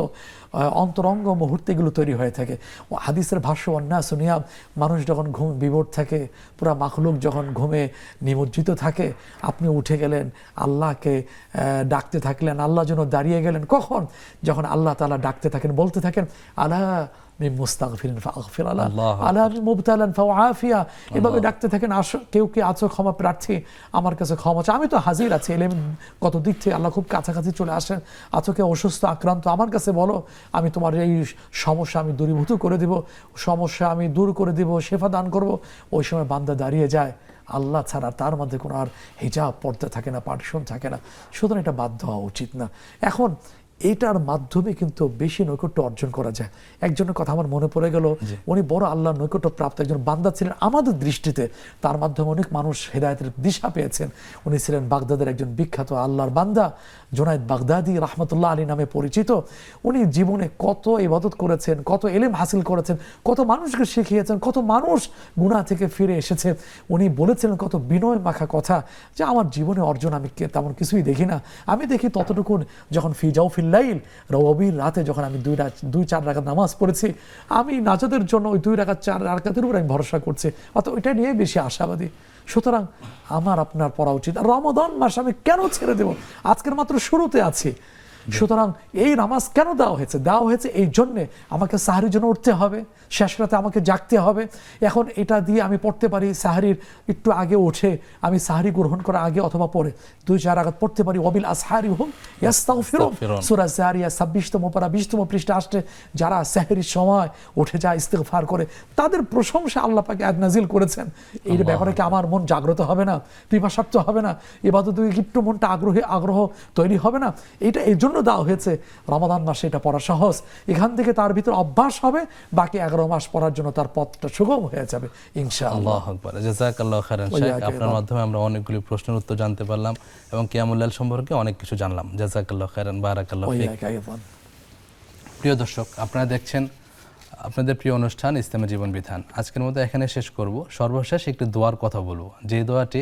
অন্তরঙ্গ মুহূর্তেগুলো তৈরি হয়ে থাকে। ও হাদিসের ভাষ্য অন্যাস নিয়াম, মানুষ যখন ঘুম বিভোর থাকে, পুরা মাখলুক যখন ঘুমে নিমজ্জিত থাকে, আপনি উঠে গেলেন, আল্লাহকে ডাকতে থাকলেন, আল্লাহ যেন দাঁড়িয়ে গেলেন। কখন? যখন আল্লাহ তাআলা ডাকতে থাকেন, বলতে থাকেন, আলা মিন মুস্তাগফিরিন ফাগফির আলা, আলা মিন মুবতালান ফাআফিয়া, এভাবে ডাকতে থাকেন, আসো কেউ কি আছো ক্ষমা প্রার্থী, আমার কাছে ক্ষমা চাও, আমি তো হাজির আছি। এলেম কত দিক থেকে আল্লাহ খুব কাছাকাছি চলে আসেন। আছো কেউ অসুস্থ আক্রান্ত, আমার কাছে বলো, আমি তোমার এই সমস্যা আমি দূরীভূত করে দিব, সমস্যা আমি দূর করে দিব, শেফা দান করব। ওই সময় বান্দা দাঁড়িয়ে যায়, আল্লাহ ছাড়া তার মধ্যে কোনো আর হিজাব, পর্দা থাকে না, পার্টিশন থাকে না। সুতরাং এটা বাধ্য হওয়া উচিত না। এখন এটার মাধ্যমে কিন্তু বেশি নৈকট্য অর্জন করা যায়। একজনের কথা আমার মনে পড়ে গেল, উনি বড় আল্লাহর নৈকট্য প্রাপ্ত একজন বান্দা ছিলেন আমাদের দৃষ্টিতে, তার মাধ্যমে অনেক মানুষ হেদায়েতের দিশা পেয়েছেন। উনি ছিলেন বাগদাদের একজন বিখ্যাত আল্লাহর বান্দা, জুনায়েদ বাগদাদি রাহমাতুল্লাহ আলী নামে পরিচিত। উনি জীবনে কত ইবাদত করেছেন, কত ইলম হাসিল করেছেন, কত মানুষকে শিখিয়েছেন, কত মানুষ গুনাহ থেকে ফিরে এসেছে। উনি বলেছিলেন কত বিনয় মাখা কথা, যে আমার জীবনে অর্জন আমি তেমন কিছুই দেখি না, আমি দেখি ততটুকু যখন ফিজাউ ফিল্লাইল, রবির রাতে যখন আমি 2-4 রাকাত নামাজ পড়েছি, আমি নাজাতের জন্য ওই 2 রাকাত 4 রাকাতের উপর আমি ভরসা করছি, অত ওইটা নিয়ে বেশি আশাবাদী। সুতরাং আমার আপনার পড়া উচিত। আর রমাদান মাস আমি কেন ছেড়ে দেব? আজকের মাত্র শুরুতে আছি। সুতরাং এই নামাজ কেন দেওয়া হয়েছে? দেওয়া হয়েছে এই জন্যে আমাকে সাহারির জন্য উঠতে হবে, শেষ রাতে আমাকে জাগতে হবে। এখন এটা দিয়ে আমি পড়তে পারি সাহারির একটু আগে উঠে, আমি সাহারি গ্রহণ করার আগে অথবা পরে 2-4 রাকাত পড়তে পারি। ওয়াবিল আসহারি হুম ইয়াস্তাগফিরুন, সূরা জারিয়া 26তম পারা 20তম পৃষ্ঠা আসছে, যারা সাহারির সময় উঠে যায় ইস্তিগফার করে, তাদের প্রশংসা আল্লাহ পাক আয়াত নাজিল করেছেন। এই ব্যাপারে কি আমার মন জাগ্রত হবে না, পিপাসার্থ হবে না, ইবাদতে একটু মনটা আগ্রহ তৈরি হবে না? এটা এই জন্য দেওয়া হয়েছে। রমাদান মাসে এটা পড়া সহজ, এখান থেকে তার ভিতর অভ্যাস হবে, বাকি 11 মাস পড়ার জন্য তার পথটা সুগম হয়ে যাবে ইনশাআল্লাহ। আল্লাহু আকবার, জাযাকাল্লাহু খাইরান শেখ। আপনার মাধ্যমে আমরা অনেকগুলি প্রশ্নের উত্তর জানতে পারলাম এবং কিয়ামুল লাইল সম্পর্কে অনেক কিছু জানলাম। জাযাকাল্লাহু খাইরান, বারাকাল্লাহু ফিক। প্রিয় দর্শক, আপনারা দেখছেন আপনাদের প্রিয় অনুষ্ঠান ইসলামী জীবন বিধান। আজকের মতো এখানে শেষ করব। সর্বশেষ একটি দোয়ার কথা বলবো, যে দোয়াটি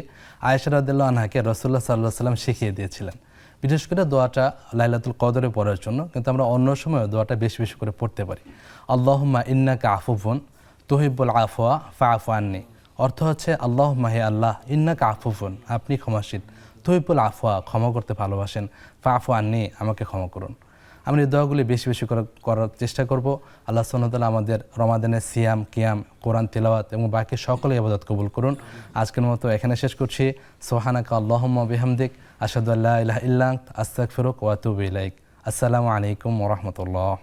আয়েশা রাদিয়াল্লাহু আনহাকে রাসূলুল্লাহ সাল্লাল্লাহু আলাইহি ওয়াসাল্লাম শিখিয়ে দিয়েছিলেন, বিশেষ করে দোয়াটা লাইলাতুল কদরে পড়ার জন্য, কিন্তু আমরা অন্য সময় দোয়াটা বেশি বেশি করে পড়তে পারি। আল্লাহুম্মা ইন্নাকা আফুফুন তুহিব্বুল আফওয়া ফাআফু আন্নি। অর্থ হচ্ছে, আল্লাহুম্মা হে আল্লাহ, ইন্নাকা আফুফুন, আপনি ক্ষমাশীল, তুহিব্বুল আফওয়া, ক্ষমা করতে ভালোবাসেন, ফাআফু আন্নি, আমাকে ক্ষমা করুন। আমরা এই দোয়াগুলি বেশি বেশি করার চেষ্টা করব। আল্লাহ সুবহানাহু ওয়া তাআলা আমাদের রমাদানের সিয়াম, কিয়াম, কোরআন তিলাওয়াত এবং বাকি সকল ইবাদত কবুল করুন। আজকের মতো এখানে শেষ করছি। সুবহানাকা আল্লাহুম্মা বিহামদিক, আশহাদু আল্লা ইলাহা ইল্লা আনতা, আস্তাগফিরুকা ওয়া আতুবু ইলাইক। আসসালামু আলাইকুম ওয়া রাহমাতুল্লাহ।